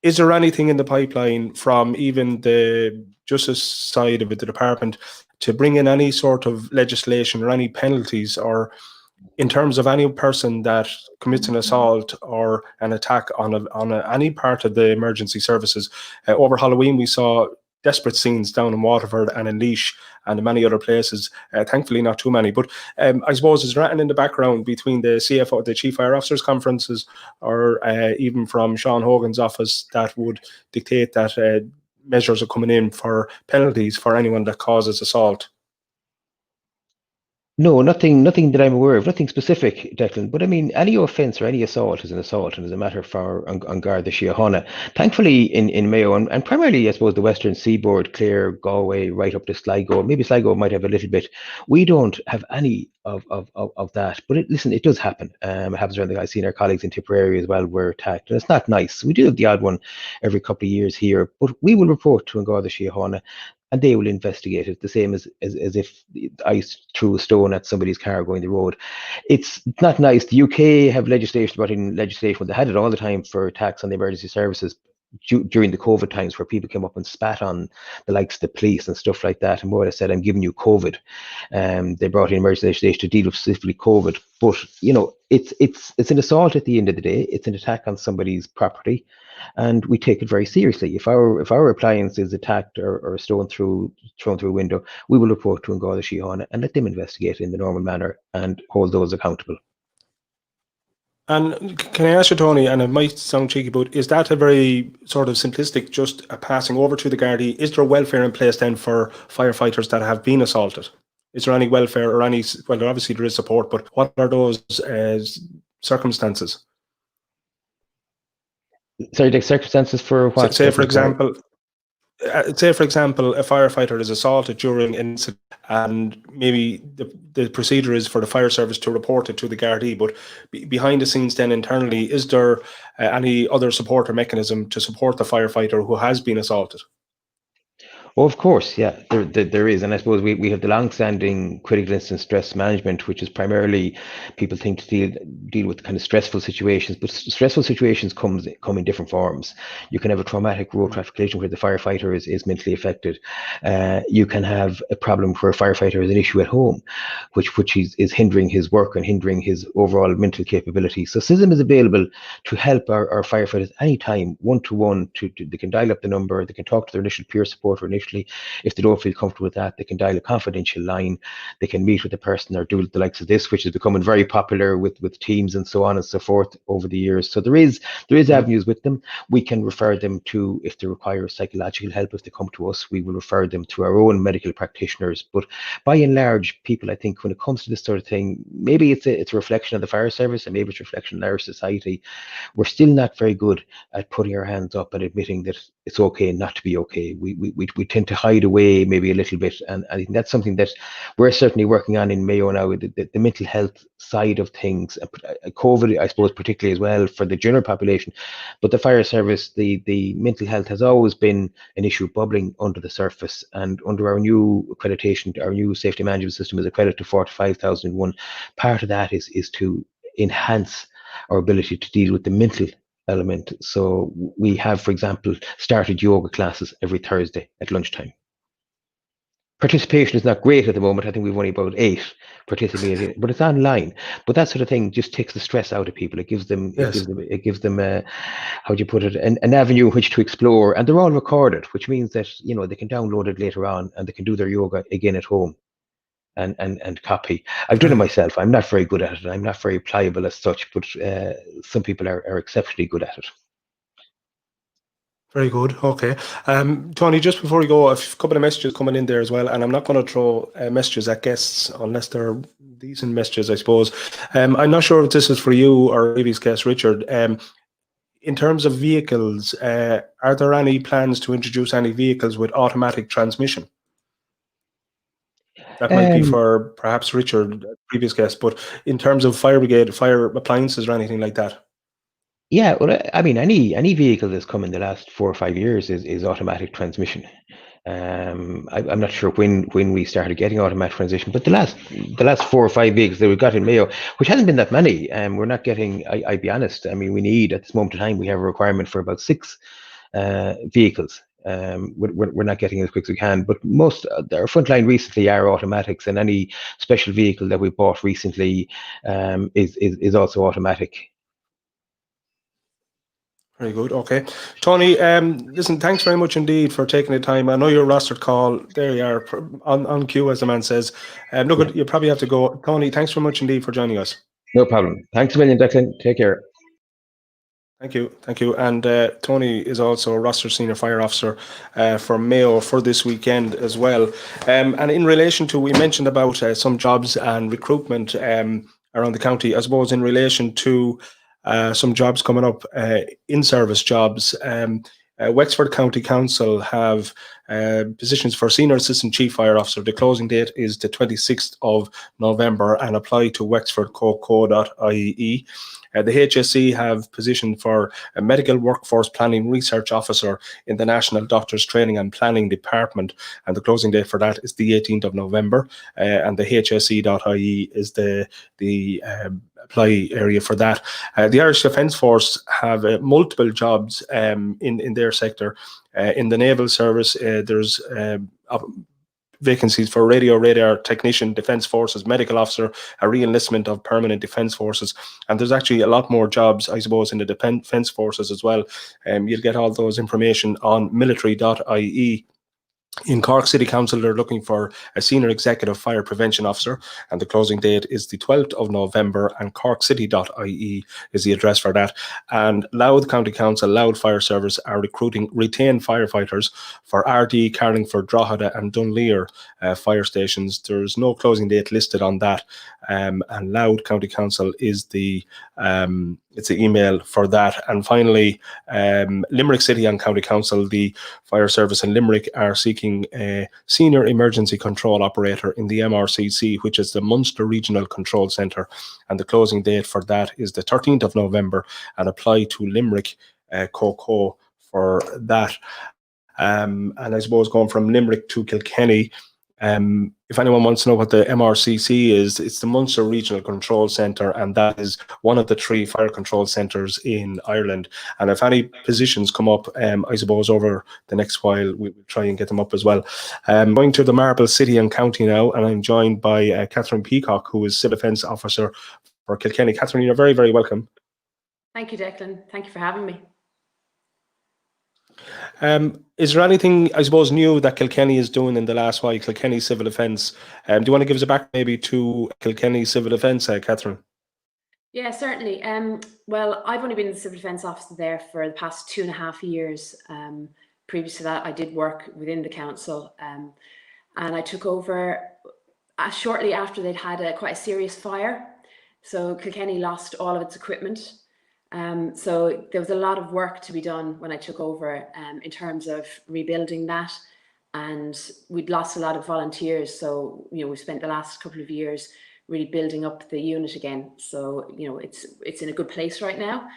is there anything in the pipeline from even the justice side of it, the department, to bring in any sort of legislation or any penalties, or in terms of any person that commits an assault or an attack on any part of the emergency services? Over Halloween, we saw desperate scenes down in Waterford and in Laois and in many other places. Thankfully, not too many. But I suppose is there anything in the background between the CFO, the Chief Fire Officers conferences, or even from Sean Hogan's office that would dictate that measures are coming in for penalties for anyone that causes assault? No, nothing that I'm aware of, nothing specific, Declan. But I mean, any offence or any assault is an assault and is a matter for on Garda Síochána. Thankfully, in Mayo and primarily, I suppose, the Western Seaboard, Clare, Galway, right up to Sligo. Maybe Sligo might have a little bit. We don't have any of that. But listen, it does happen. It happens around I've seen our colleagues in Tipperary as well were attacked, and it's not nice. We do have the odd one every couple of years here, but we will report to Garda Síochána and they will investigate it the same as if I threw a stone at somebody's car going the road. It's not nice. The UK have legislation, brought in legislation, they had it all the time for attacks on the emergency services during the COVID times, where people came up and spat on the likes of the police and stuff like that, and more or less said, "I'm giving you COVID." They brought in emergency legislation to deal with specifically COVID, but it's an assault at the end of the day. It's an attack on somebody's property, and we take it very seriously. If our appliance is attacked or a stone thrown through a window, we will report to Garda Síochána and let them investigate in the normal manner and hold those accountable. And can I ask you, Tony, and it might sound cheeky, but is that a very sort of simplistic, just a passing over to the Gardaí? Is there welfare in place then for firefighters that have been assaulted? Is there any welfare or any, well, obviously there is support, but what are those circumstances? Sorry, the circumstances for what? Say, for example, a firefighter is assaulted during an incident, and maybe the procedure is for the fire service to report it to the Gardaí, but behind the scenes then internally, is there any other support or mechanism to support the firefighter who has been assaulted? Oh, of course, yeah, there is. And I suppose we have the long-standing critical incident stress management, which is primarily people think to deal with kind of stressful situations, but stressful situations come in different forms. You can have a traumatic road traffic collision where the firefighter is mentally affected. You can have a problem where a firefighter has an issue at home, which is hindering his work and hindering his overall mental capability. So CISM is available to help our firefighters anytime, one-to-one. They can dial up the number, they can talk to their initial peer support or initially. If they don't feel comfortable with that, they can dial a confidential line. They can meet with the person or do the likes of this, which is becoming very popular with teams and so on and so forth over the years. So there is avenues with them. We can refer them to, if they require psychological help, if they come to us, we will refer them to our own medical practitioners. But by and large, people, I think, when it comes to this sort of thing, maybe it's a reflection of the fire service and maybe it's a reflection of our society. We're still not very good at putting our hands up and admitting that it's okay not to be okay. We tend to hide away maybe a little bit, and I think that's something that we're certainly working on in Mayo now, the mental health side of things. COVID, I suppose, particularly as well for the general population, but the fire service, the mental health has always been an issue bubbling under the surface, and under our new accreditation, our new safety management system is accredited to 45,001. Part of that is to enhance our ability to deal with the mental element. So we have, for example, started yoga classes every Thursday at lunchtime. Participation is not great at the moment. I think we've only about 8 participating, but it's online. But that sort of thing just takes the stress out of people. It gives them, Yes. how do you put it, an avenue in which to explore, and they're all recorded, which means that they can download it later on and they can do their yoga again at home. And copy. I've done it myself. I'm not very good at it. I'm not very pliable as such, but some people are exceptionally good at it. Very good. Okay. Tony, just before we go, a couple of messages coming in there as well, and I'm not going to throw messages at guests unless they're decent messages, I suppose. I'm not sure if this is for you or previous guest, Richard. In terms of vehicles, are there any plans to introduce any vehicles with automatic transmission? That might be Um, for perhaps Richard, previous guest, but in terms of fire brigade, fire appliances or anything like that. yeah, well, I mean, any vehicle that's come in the last 4 or 5 years is automatic transmission. I'm not sure when we started getting automatic transmission, but the last 4 or 5 vehicles that we've got in Mayo, which hasn't been that many, we're not getting. I'd be honest. I mean, we need at this moment in time we have a requirement for about 6 vehicles. We're not getting as quick as we can, but most our frontline recently are automatics, and any special vehicle that we bought recently is also automatic. Very good. Okay. Tony, listen, thanks very much indeed for taking the time. I know your rostered call. There you are on cue, as the man says. Look, you probably have to go. Tony, thanks very much indeed for joining us. No problem. Thanks a million, Declan. Take care. Thank you. Thank you. And Tony is also a roster senior fire officer for Mayo for this weekend as well. And in relation to, we mentioned about some jobs and recruitment around the county, I suppose in relation to some jobs coming up, in-service jobs. Wexford County Council have positions for Senior Assistant Chief Fire Officer. The closing date is the 26th of November, and apply to wexfordcoco.ie. The HSE have position for a Medical Workforce Planning Research Officer in the National Doctors Training and Planning Department, and the closing date for that is the 18th of November. And the hse.ie is the apply area for that. The Irish Defence Force have multiple jobs in their sector. In the Naval Service, there's vacancies for radio radar technician, Defence Forces, medical officer, a re-enlistment of permanent Defence Forces, and there's actually a lot more jobs, I suppose, in the Defence Forces as well. You'll get all those information on military.ie. In Cork City Council, they're looking for a Senior Executive Fire Prevention Officer, and the closing date is the 12th of November, and corkcity.ie is the address for that. And Louth County Council, Louth Fire Service are recruiting retained firefighters for RD, Carlingford, Drogheda and Dunleer fire stations. There's no closing date listed on that, and Louth County Council is the it's the email for that. And finally, Limerick City and County Council, the Fire Service in Limerick are seeking a Senior Emergency Control Operator in the MRCC, which is the Munster Regional Control Centre. And the closing date for that is the 13th of November, and apply to Limerick Coco for that. And I suppose going from Limerick to Kilkenny, if anyone wants to know what the MRCC is, it's the Munster Regional Control Centre, and that is one of the 3 fire control centres in Ireland. And if any positions come up, I suppose over the next while, we'll try and get them up as well. Going to the Marble City and County now, and I'm joined by Catherine Peacock, who is Civil Defence Officer for Kilkenny. Catherine, you're very, very welcome. Thank you, Declan. Thank you for having me. Is there anything, I suppose, new that Kilkenny is doing in the last while, Kilkenny Civil Defence? Do you want to give us a back maybe to Kilkenny Civil Defence, Catherine? Yeah, certainly. Well, I've only been the Civil Defence Officer there for the past 2.5 years. Previous to that, I did work within the council, and I took over shortly after they'd had quite a serious fire. So Kilkenny lost all of its equipment. So there was a lot of work to be done when I took over in terms of rebuilding that, and we'd lost a lot of volunteers. So, you know, we've spent the last couple of years really building up the unit again. So, you know, it's in a good place right now.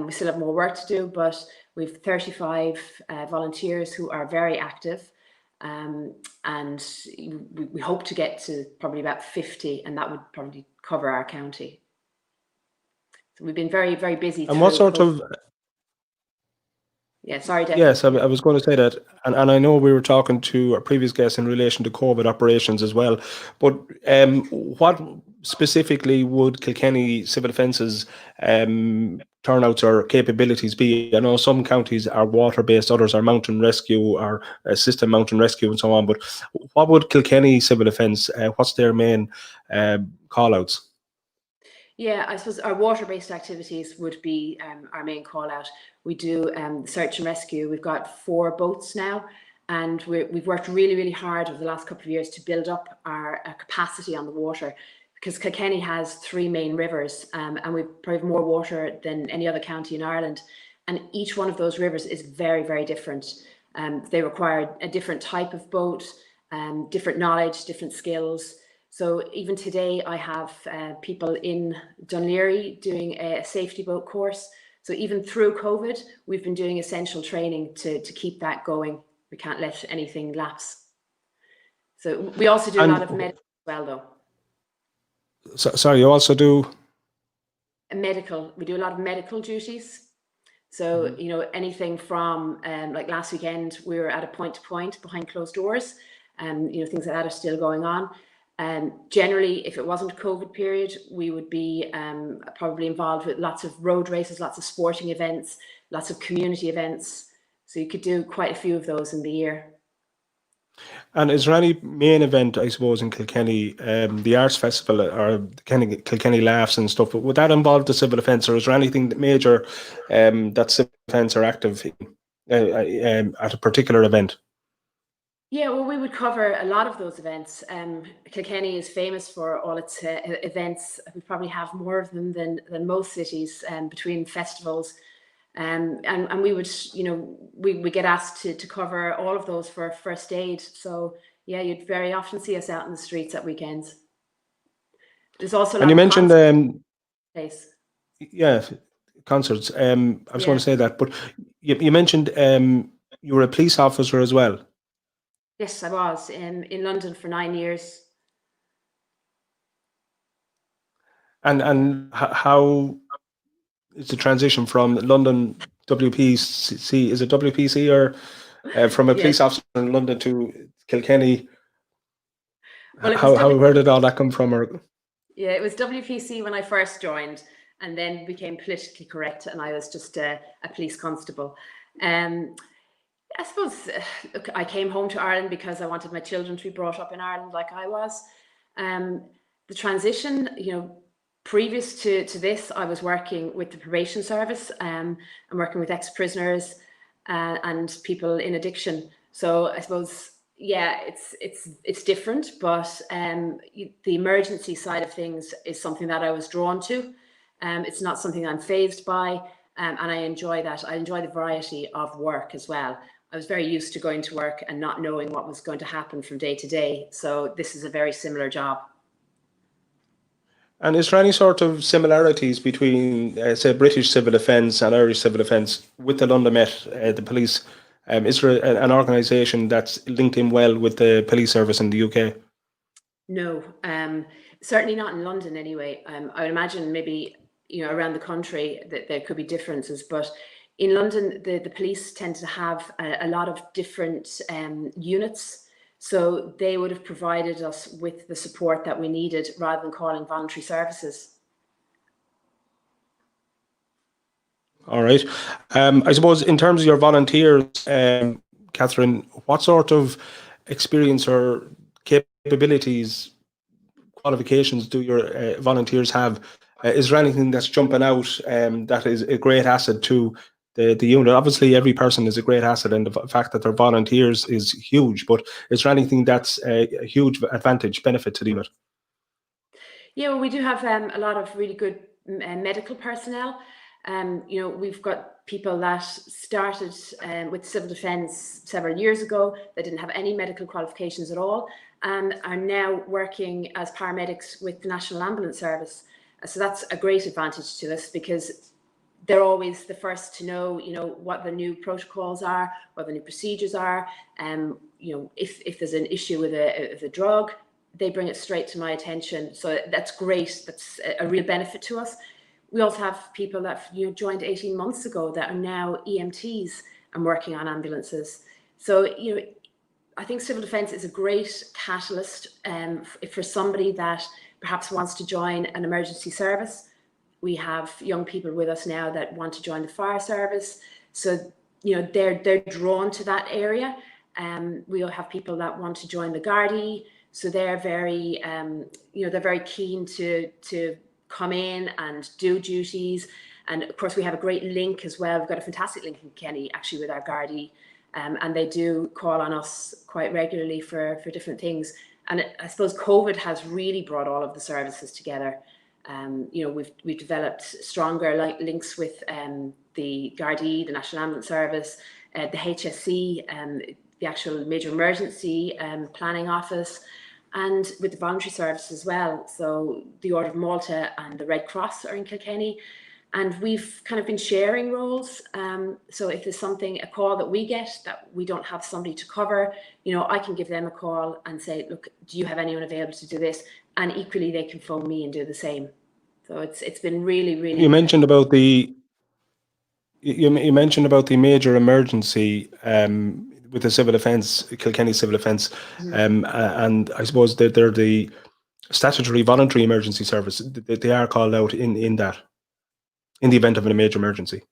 We still have more work to do, but we've 35 volunteers who are very active, and we hope to get to probably about 50, and that would probably cover our county. We've been very, very busy. And what sort of... Yeah, sorry, Declan. Yes, I was going to say that. And I know we were talking to our previous guest in relation to COVID operations as well. But what specifically would Kilkenny Civil Defence's turnouts or capabilities be? I know some counties are water-based, others are mountain rescue or system mountain rescue and so on. But what would Kilkenny Civil Defence, what's their main call-outs? Yeah, I suppose our water-based activities would be our main call out. We do search and rescue. We've got 4 boats now, and we've worked really, really hard over the last couple of years to build up our capacity on the water, because Kilkenny has 3 main rivers, and we probably have more water than any other county in Ireland. And each one of those rivers is very, very different. They require a different type of boat, different knowledge, different skills. So even today, I have people in Dunleary doing a safety boat course. So even through COVID, we've been doing essential training to keep that going. We can't let anything lapse. So we also do a lot of medical as well, though. Sorry, you also do? We do a lot of medical duties. So, you know, anything from like last weekend, we were at a point-to-point behind closed doors, and, you know, things like that are still going on. Generally, if it wasn't a COVID period, we would be probably involved with lots of road races, lots of sporting events, lots of community events. So you could do quite a few of those in the year. And is there any main event, I suppose, in Kilkenny, the Arts Festival or the Kilkenny Laughs and stuff, would that involve the civil defence, or is there anything major that civil defence are active in, at a particular event? Yeah, well, we would cover a lot of those events. Kilkenny is famous for all its events. We probably have more of them than most cities, between festivals. And we would, you know, we get asked to cover all of those for first aid. So yeah, you'd very often see us out in the streets at weekends. There's also a lot And you mentioned yeah, concerts. I was going to say that, but you mentioned you were a police officer as well. Yes, I was in London for 9 years. And how is the transition from London WPC? Is it WPC or from a police officer in London to Kilkenny? Well, where did all that come from? Or yeah, it was WPC when I first joined, and then became politically correct, and I was just a police constable. I suppose I came home to Ireland because I wanted my children to be brought up in Ireland like I was. The transition, you know, previous to this, I was working with the probation service. I'm working with ex-prisoners and people in addiction. So I suppose, yeah, it's different, but the emergency side of things is something that I was drawn to. It's not something I'm fazed by, and I enjoy that. I enjoy the variety of work as well. I was very used to going to work and not knowing what was going to happen from day to day. So this is a very similar job. And is there any sort of similarities between, say, British civil defence and Irish civil defence with the London Met, the police? Is there an organisation that's linked in well with the police service in the UK? No, certainly not in London anyway. I would imagine maybe, you know, around the country that there could be differences, but in London, the police tend to have a lot of different units. So they would have provided us with the support that we needed rather than calling voluntary services. All right. I suppose in terms of your volunteers, Catherine, what sort of experience or capabilities, qualifications do your volunteers have? Is there anything that's jumping out that is a great asset to the unit? Obviously, every person is a great asset, and the fact that they're volunteers is huge. But is there anything that's a huge benefit to the unit? Yeah, well, we do have a lot of really good medical personnel. You know, we've got people that started with civil defence several years ago that didn't have any medical qualifications at all, and are now working as paramedics with the National Ambulance Service. So that's a great advantage to us because they're always the first to know, you know, what the new protocols are, what the new procedures are. You know, if there's an issue with a drug, they bring it straight to my attention. So that's great. That's a real benefit to us. We also have people that, you know, joined 18 months ago that are now EMTs and working on ambulances. So, you know, I think civil defence is a great catalyst for somebody that perhaps wants to join an emergency service. We have young people with us now that want to join the fire service. So, you know, they're drawn to that area. We'll have people that want to join the garda. So they're very, you know, they're very keen to come in and do duties. And of course, we have a great link as well. We've got a fantastic link in Kenny actually with our garda. And they do call on us quite regularly for different things. And I suppose COVID has really brought all of the services together. You know, we've developed stronger links with the garda, the National Ambulance Service, the HSC, the actual major emergency planning office, and with the voluntary service as well. So the Order of Malta and the Red Cross are in Kilkenny. And we've kind of been sharing roles. So if there's a call that we get that we don't have somebody to cover, I can give them a call and say, look, do you have anyone available to do this? And equally, they can phone me and do the same. So it's been really, really. You mentioned about the major emergency with the civil defence, Kilkenny Civil Defence, and I suppose that they're the statutory voluntary emergency service. They are called out in that, in the event of a major emergency.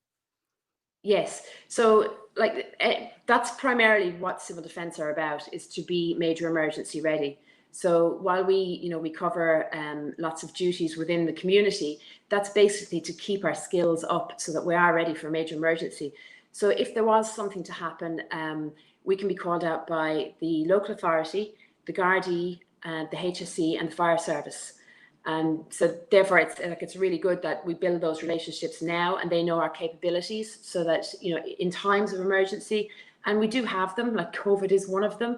Yes. So that's primarily what civil defence are about, is to be major emergency ready. So while we cover lots of duties within the community, that's basically to keep our skills up so that we are ready for a major emergency. So if there was something to happen, we can be called out by the local authority, the garda, the HSE and the fire service. And so therefore it's really good that we build those relationships now, and they know our capabilities, so that in times of emergency, and we do have them, like COVID is one of them.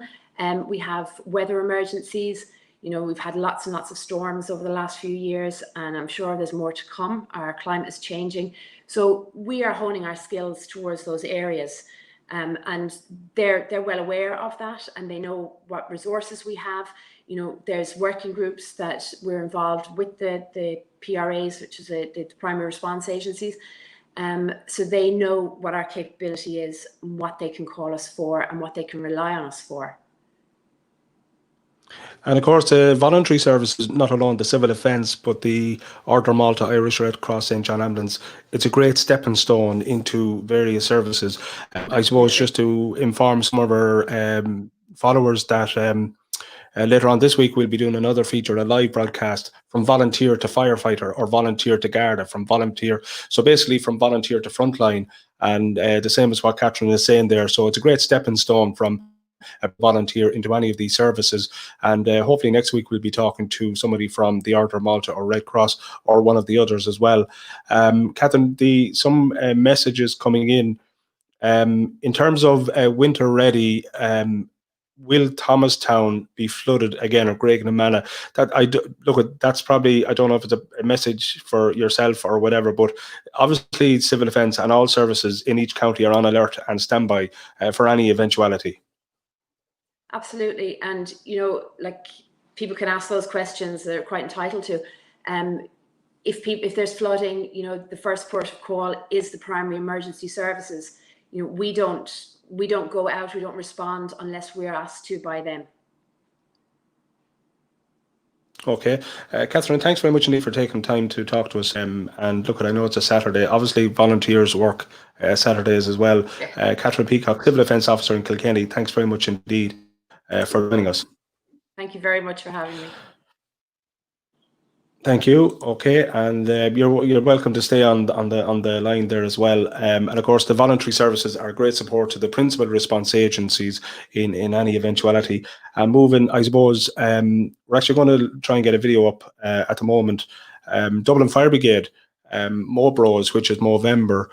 We have weather emergencies. We've had lots and lots of storms over the last few years, and I'm sure there's more to come. Our climate is changing. So we are honing our skills towards those areas. And they're well aware of that, and they know what resources we have. There's working groups that we're involved with, the PRAs, which is the primary response agencies. So they know what our capability is, what they can call us for, and what they can rely on us for. And of course, the voluntary services, not alone the civil defence, but the Order of Malta, Irish Red Cross, St. John Ambulance, it's a great stepping stone into various services. I suppose just to inform some of our followers that later on this week, we'll be doing another feature, a live broadcast from volunteer to firefighter, or volunteer to garda, from volunteer. So basically from volunteer to frontline, and the same as what Catherine is saying there. So it's a great stepping stone from a volunteer into any of these services, and hopefully next week we'll be talking to somebody from the Order of Malta or Red Cross or one of the others as well. Catherine, some messages coming in terms of winter ready. Will Thomastown be flooded again, or Greg and Manna? That's probably, I don't know if it's a message for yourself or whatever, but obviously civil defence and all services in each county are on alert and standby for any eventuality. Absolutely. And, people can ask those questions, they're quite entitled to. If there's flooding, the first port of call is the primary emergency services. We don't go out, we don't respond unless we're asked to by them. Okay. Catherine, thanks very much indeed for taking time to talk to us. And look, I know it's a Saturday. Obviously, volunteers work Saturdays as well. Catherine Peacock, Civil Defence Officer in Kilkenny, thanks very much indeed for joining us. Thank you very much for having me. Thank you. Okay, and you're welcome to stay on the line there as well. And of course, the voluntary services are great support to the principal response agencies in any eventuality. And moving, I suppose, we're actually going to try and get a video up at the moment. Dublin Fire Brigade, Mobros, which is Movember.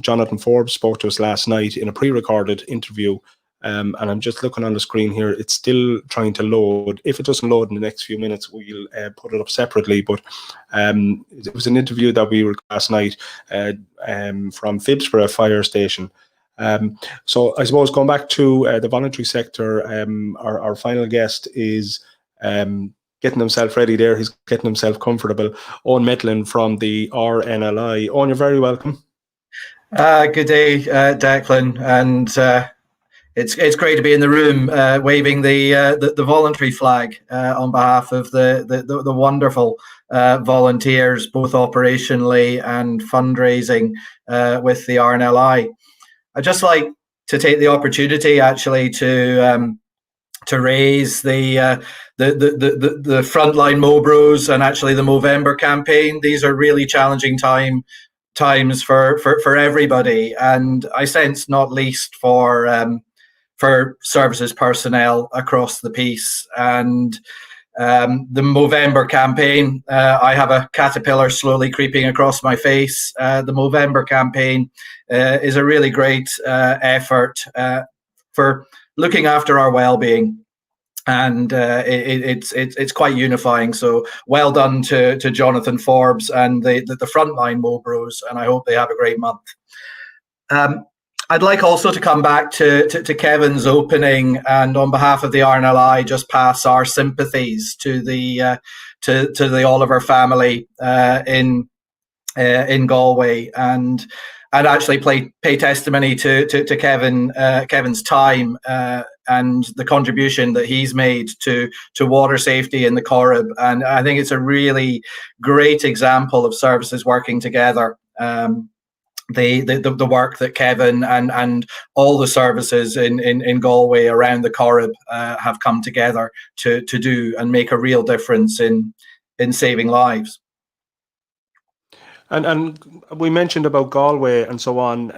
Jonathan Forbes spoke to us last night in a pre-recorded interview. And I'm just looking on the screen here. It's still trying to load. If it doesn't load in the next few minutes, we'll put it up separately. But it was an interview that we recorded last night from Phibsborough Fire Station. So I suppose going back to the voluntary sector, our final guest is getting himself ready there. He's getting himself comfortable. Owen Medlin from the RNLI. Owen, you're very welcome. Good day, Declan, and it's great to be in the room waving the voluntary flag on behalf of the wonderful volunteers, both operationally and fundraising with the RNLI. I'd just like to take the opportunity actually to raise the frontline Mobros and actually the Movember campaign. These are really challenging times for everybody, and I sense not least for services personnel across the piece. And the Movember campaign, I have a caterpillar slowly creeping across my face. The Movember campaign is a really great effort for looking after our well-being. And it's quite unifying. So well done to Jonathan Forbes and the frontline Mobros, and I hope they have a great month. I'd like also to come back to Kevin's opening, and on behalf of the RNLI, just pass our sympathies to the Oliver family in Galway, and actually pay testimony to Kevin's time and the contribution that he's made to water safety in the Corrib. And I think it's a really great example of services working together. The work that Kevin and all the services in Galway around the Corrib have come together to do and make a real difference in saving lives. And we mentioned about Galway and so on.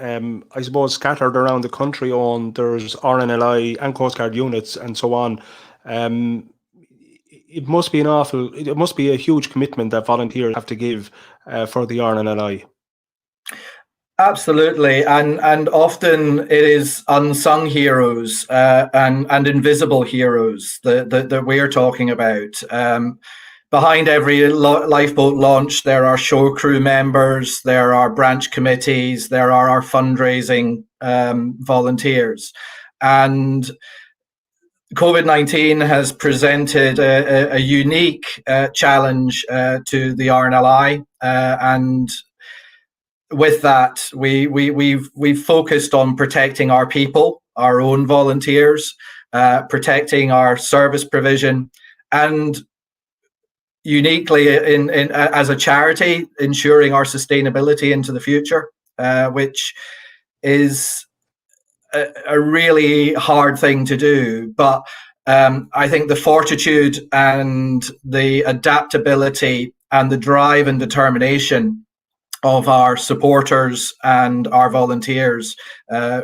I suppose scattered around the country there's RNLI and Coast Guard units and so on. It must be a huge commitment that volunteers have to give for the RNLI. Absolutely, and often it is unsung heroes and invisible heroes that we're talking about. Behind every lifeboat launch, there are show crew members, there are branch committees, there are our fundraising volunteers. And COVID-19 has presented a unique challenge to the RNLI, and with that, we've focused on protecting our people, our own volunteers, protecting our service provision, and uniquely as a charity, ensuring our sustainability into the future, which is a really hard thing to do. But I think the fortitude and the adaptability and the drive and determination of our supporters and our volunteers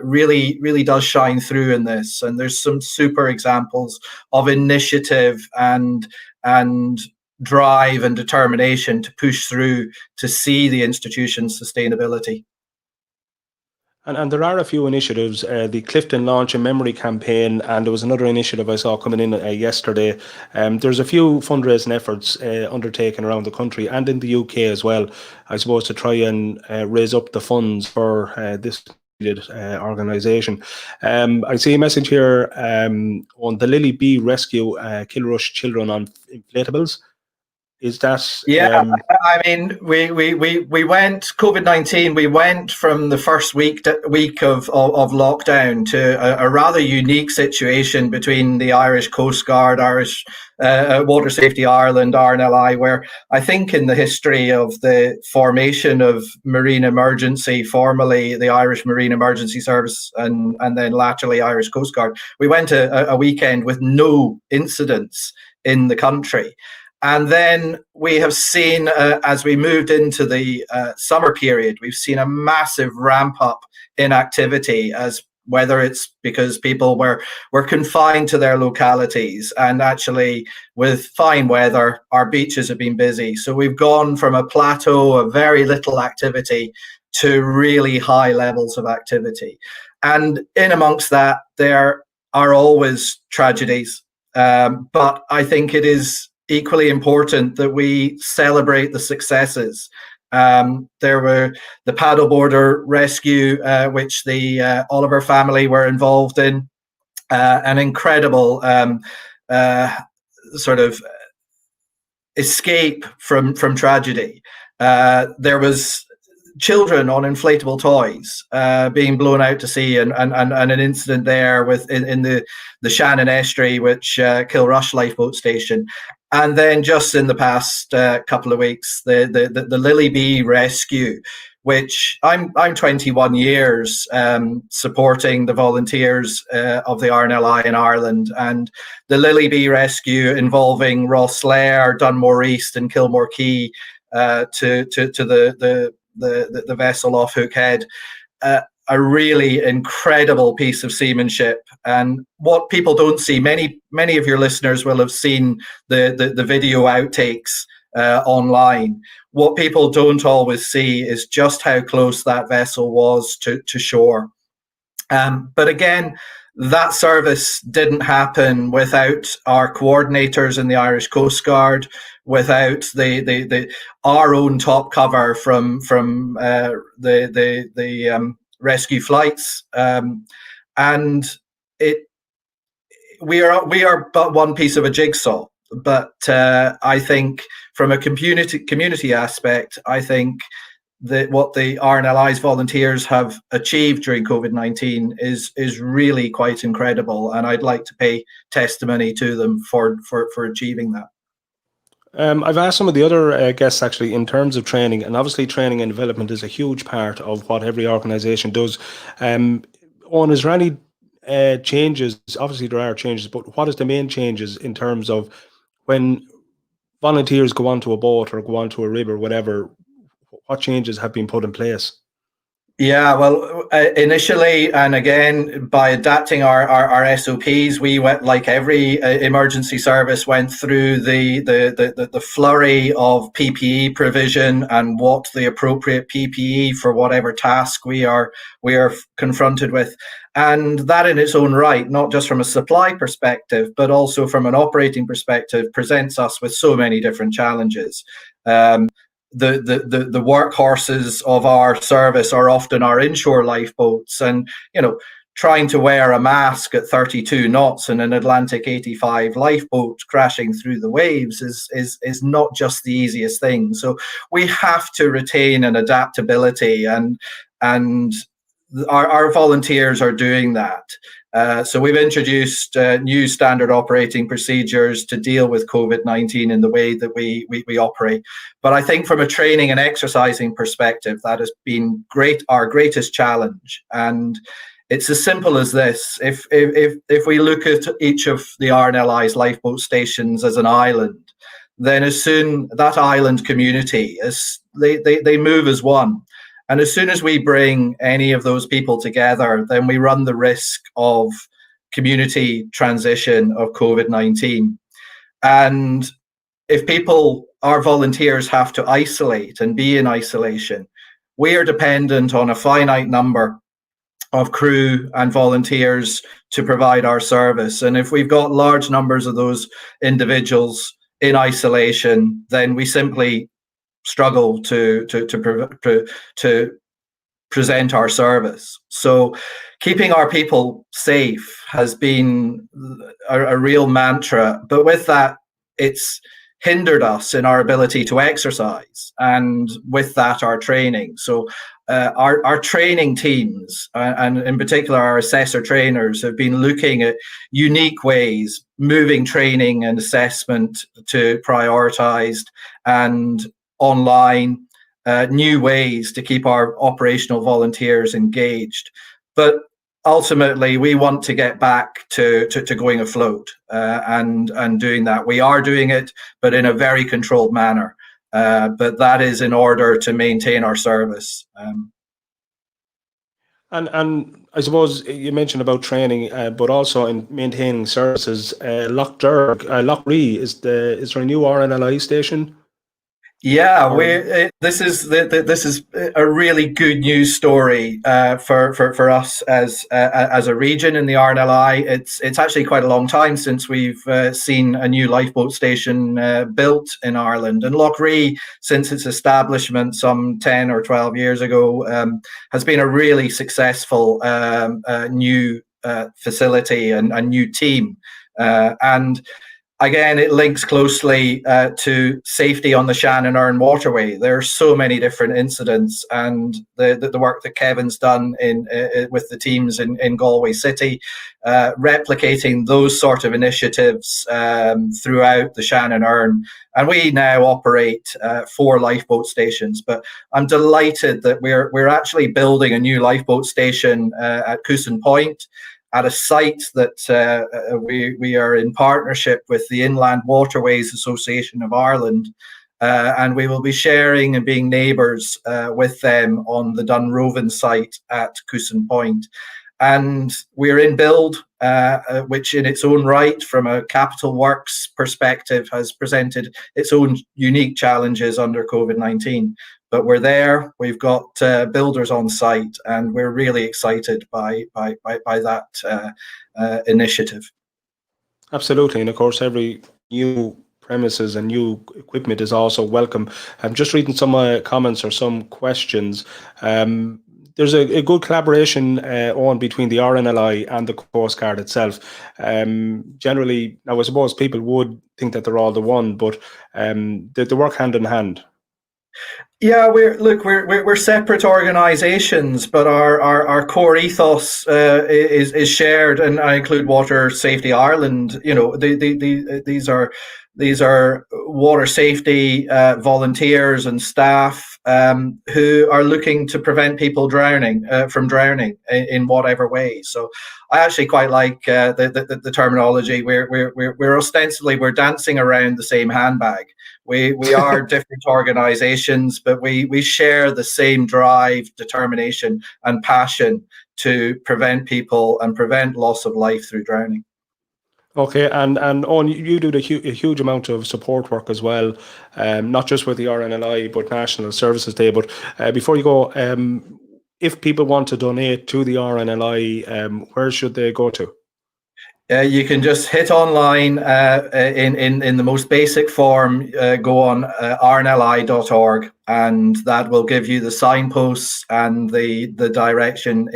really does shine through in this. And there's some super examples of initiative and drive and determination to push through to see the institution's sustainability. And there are a few initiatives, the Clifton Launch and Memory Campaign, and there was another initiative I saw coming in yesterday. There's a few fundraising efforts undertaken around the country and in the UK as well, I suppose, to try and raise up the funds for this organisation. I see a message here on the Lily B Rescue Kilrush Children on Inflatables. Is that I mean, we went COVID-19. We went from the first week of lockdown to a rather unique situation between the Irish Coast Guard, Irish Water Safety Ireland, RNLI, where I think in the history of the formation of marine emergency, formerly the Irish Marine Emergency Service and then laterally Irish Coast Guard, we went a weekend with no incidents in the country. And then we have seen, as we moved into the summer period, we've seen a massive ramp up in activity, as whether it's because people were confined to their localities, and actually with fine weather, our beaches have been busy. So we've gone from a plateau of very little activity to really high levels of activity. And in amongst that, there are always tragedies. But I think it is equally important that we celebrate the successes. There were the paddleboarder rescue, which the Oliver family were involved in, an incredible sort of escape from tragedy. There was children on inflatable toys being blown out to sea, and an incident there in the Shannon Estuary, which Kilrush Lifeboat Station. And then just in the past couple of weeks, the Lily B rescue, which I'm 21 years supporting the volunteers of the RNLI in Ireland, and the Lily B rescue involving Rosslare, Dunmore East, and Kilmore Quay to the vessel off Hook Head. A really incredible piece of seamanship, and what people don't see, many of your listeners will have seen the video outtakes online. What people don't always see is just how close that vessel was to shore. But again, that service didn't happen without our coordinators in the Irish Coast Guard, without our own top cover from the rescue flights, and we are but one piece of a jigsaw. But I think from a community aspect, I think that what the RNLI's volunteers have achieved during COVID-19 is really quite incredible, and I'd like to pay testimony to them for achieving that. I've asked some of the other guests actually in terms of training, and obviously training and development is a huge part of what every organisation does. Owen, is there any changes? Obviously there are changes, but what is the main changes in terms of when volunteers go onto a boat or go onto a rib or whatever? What changes have been put in place? Yeah, well, initially, and again, by adapting our SOPs, we went, like every emergency service, went through the flurry of PPE provision and what the appropriate PPE for whatever task we are confronted with. And that in its own right, not just from a supply perspective, but also from an operating perspective, presents us with so many different challenges. The workhorses of our service are often our inshore lifeboats, and trying to wear a mask at 32 knots in an Atlantic 85 lifeboat crashing through the waves is not just the easiest thing. So we have to retain an adaptability, and our volunteers are doing that. So we've introduced new standard operating procedures to deal with COVID-19 in the way that we operate. But I think from a training and exercising perspective, that has been our greatest challenge. And it's as simple as this. If we look at each of the RNLI's lifeboat stations as an island, then as soon that island community, they move as one. And as soon as we bring any of those people together, then we run the risk of community transition of COVID-19. And if our volunteers have to isolate and be in isolation, we are dependent on a finite number of crew and volunteers to provide our service. And if we've got large numbers of those individuals in isolation, then we simply struggle to present our service. So keeping our people safe has been a real mantra, but with that, it's hindered us in our ability to exercise, and with that, our training. So our training teams, and in particular our assessor trainers, have been looking at unique ways, moving training and assessment to prioritized and online, new ways to keep our operational volunteers engaged. But ultimately, we want to get back to going afloat and doing that. We are doing it, but in a very controlled manner. But that is in order to maintain our service. And I suppose you mentioned about training, but also in maintaining services. Loughree, is there a new RNLI station? Yeah, this is a really good news story for us as a region in the RNLI. It's actually quite a long time since we've seen a new lifeboat station built in Ireland, and Loughree, since its establishment some 10 or 12 years ago, has been a really successful new facility and a new team, and again, it links closely to safety on the Shannon Earn waterway. There are so many different incidents, and the work that Kevin's done with the teams in Galway City, replicating those sort of initiatives throughout the Shannon Earn. And we now operate 4 lifeboat stations. But I'm delighted that we're actually building a new lifeboat station at Coosan Point, at a site that we are in partnership with the Inland Waterways Association of Ireland, and we will be sharing and being neighbours with them on the Dunroven site at Coosan Point. And we're in build, which in its own right, from a capital works perspective, has presented its own unique challenges under COVID-19. But we're there. We've got builders on site, and we're really excited by that initiative. Absolutely, and of course, every new premises and new equipment is also welcome. I'm just reading some comments or some questions. There's a good collaboration on between the RNLI and the Coast Guard itself. Generally, now I suppose people would think that they're all the one, but they work hand in hand. Yeah, we're separate organisations, but our core ethos is shared, and I include Water Safety Ireland. You know, these are water safety volunteers and staff who are looking to prevent people from drowning in whatever way. So I actually quite like the terminology. We're ostensibly dancing around the same handbag. We are different organisations, but we share the same drive, determination, and passion to prevent people and prevent loss of life through drowning. Okay, and Owen, you do a huge amount of support work as well, not just with the RNLI, but National Services Day. But before you go, if people want to donate to the RNLI, where should they go to? You can just hit online in the most basic form, go on rnli.org, and that will give you the signposts and the direction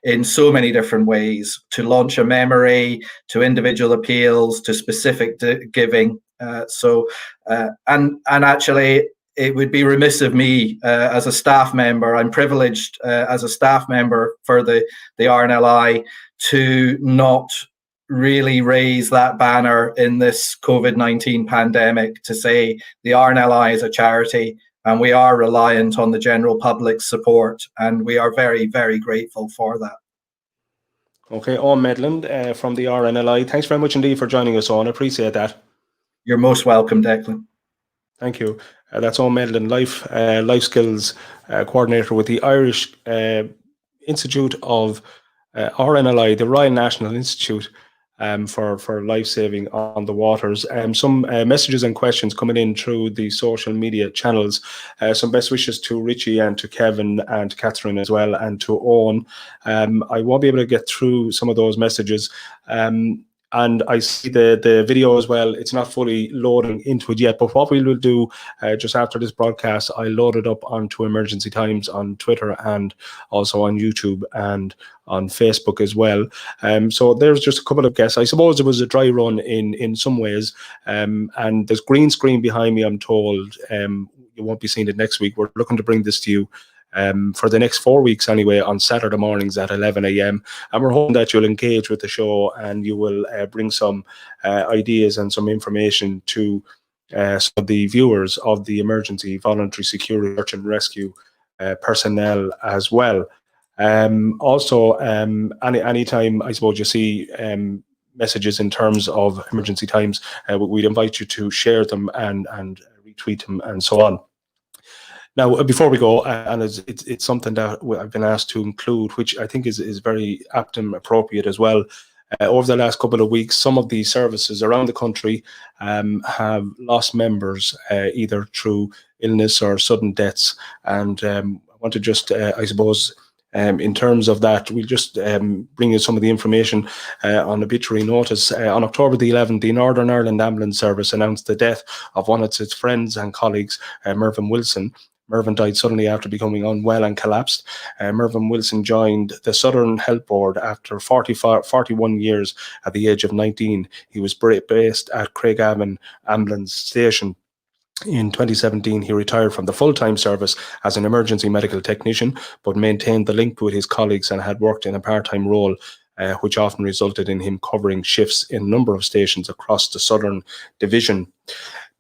in so many different ways, to launch a memory, to individual appeals, to specific giving. And actually, it would be remiss of me as a staff member. I'm privileged as a staff member for the RNLI to not really raise that banner in this COVID-19 pandemic, to say the RNLI is a charity and we are reliant on the general public's support, and we are very, very grateful for that. Okay, Owen Medland from the RNLI. Thanks very much indeed for joining us, Owen. I appreciate that. You're most welcome, Declan. Thank you. That's Owen Medland, life skills coordinator with the Irish Institute of RNLI, the Royal National Institute for life saving on the waters. Some messages and questions coming in through the social media channels. Some best wishes to Richie and to Kevin and to Catherine as well, and to Owen. I won't be able to get through some of those messages. And I see the video as well. It's not fully loading into it yet, but what we will do just after this broadcast, I load it up onto Emergency Times on Twitter and also on YouTube and on Facebook as well. So there's just a couple of guests. I suppose it was a dry run in some ways, and there's green screen behind me, I'm told. You won't be seeing it next week. We're looking to bring this to you for the next 4 weeks anyway, on Saturday mornings at 11 a.m. And we're hoping that you'll engage with the show and you will bring some ideas and some information to some of the viewers of the emergency voluntary security search and rescue personnel as well. Also, anytime I suppose you see messages in terms of Emergency Times, we'd invite you to share them and retweet them and so on. Now, before we go, and it's something that I've been asked to include, which I think is very apt and appropriate as well. Over the last couple of weeks, some of the services around the country have lost members either through illness or sudden deaths. And I want to just, I suppose, in terms of that, we'll just bring you some of the information on obituary notice. On October the 11th, the Northern Ireland Ambulance Service announced the death of one of its friends and colleagues, Mervyn Wilson. Mervyn died suddenly after becoming unwell and collapsed. Mervyn Wilson joined the Southern Health Board after 41 years at the age of 19. He was based at Craigavon Ambulance Station. In 2017, he retired from the full-time service as an emergency medical technician, but maintained the link with his colleagues and had worked in a part-time role, which often resulted in him covering shifts in a number of stations across the Southern Division.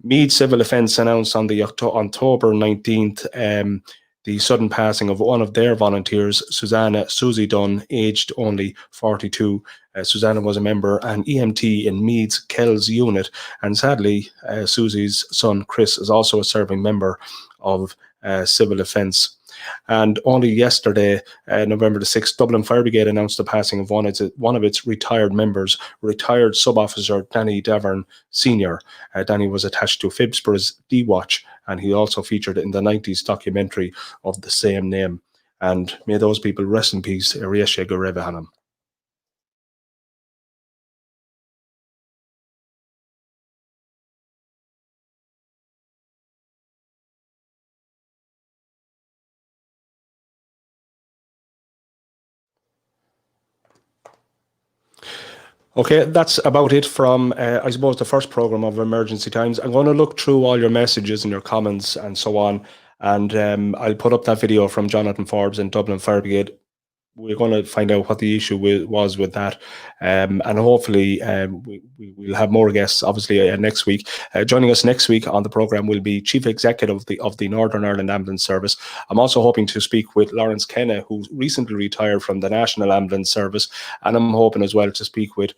Meath Civil Defence announced on October 19th the sudden passing of one of their volunteers, Susie Dunn, aged only 42. Susanna was a member and EMT in Meath's Kells unit, and sadly, Susie's son Chris is also a serving member of Civil Defence. And only yesterday, November the 6th, Dublin Fire Brigade announced the passing of one of its retired members, retired Sub-Officer Danny Davern Sr. Danny was attached to Phibsborough's D-Watch, and he also featured in the 90s documentary of the same name. And may those people rest in peace. Arieshe Gorevahanam. Okay, that's about it from, I suppose, the first programme of Emergency Times. I'm going to look through all your messages and your comments and so on, and I'll put up that video from Jonathan Forbes and Dublin Fire Brigade. We're going to find out what the issue was with that, and hopefully we'll have more guests, obviously, next week. Joining us next week on the programme will be Chief Executive of the Northern Ireland Ambulance Service. I'm also hoping to speak with Lawrence Kenna, who recently retired from the National Ambulance Service, and I'm hoping as well to speak with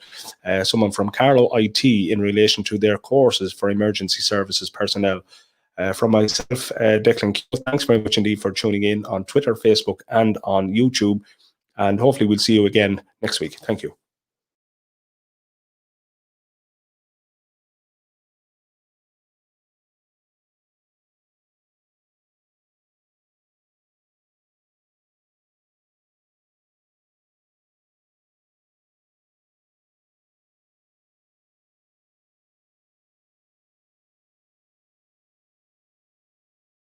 someone from Carlow IT in relation to their courses for emergency services personnel. From myself, Declan, thanks very much indeed for tuning in on Twitter, Facebook, and on YouTube. And hopefully we'll see you again next week. Thank you.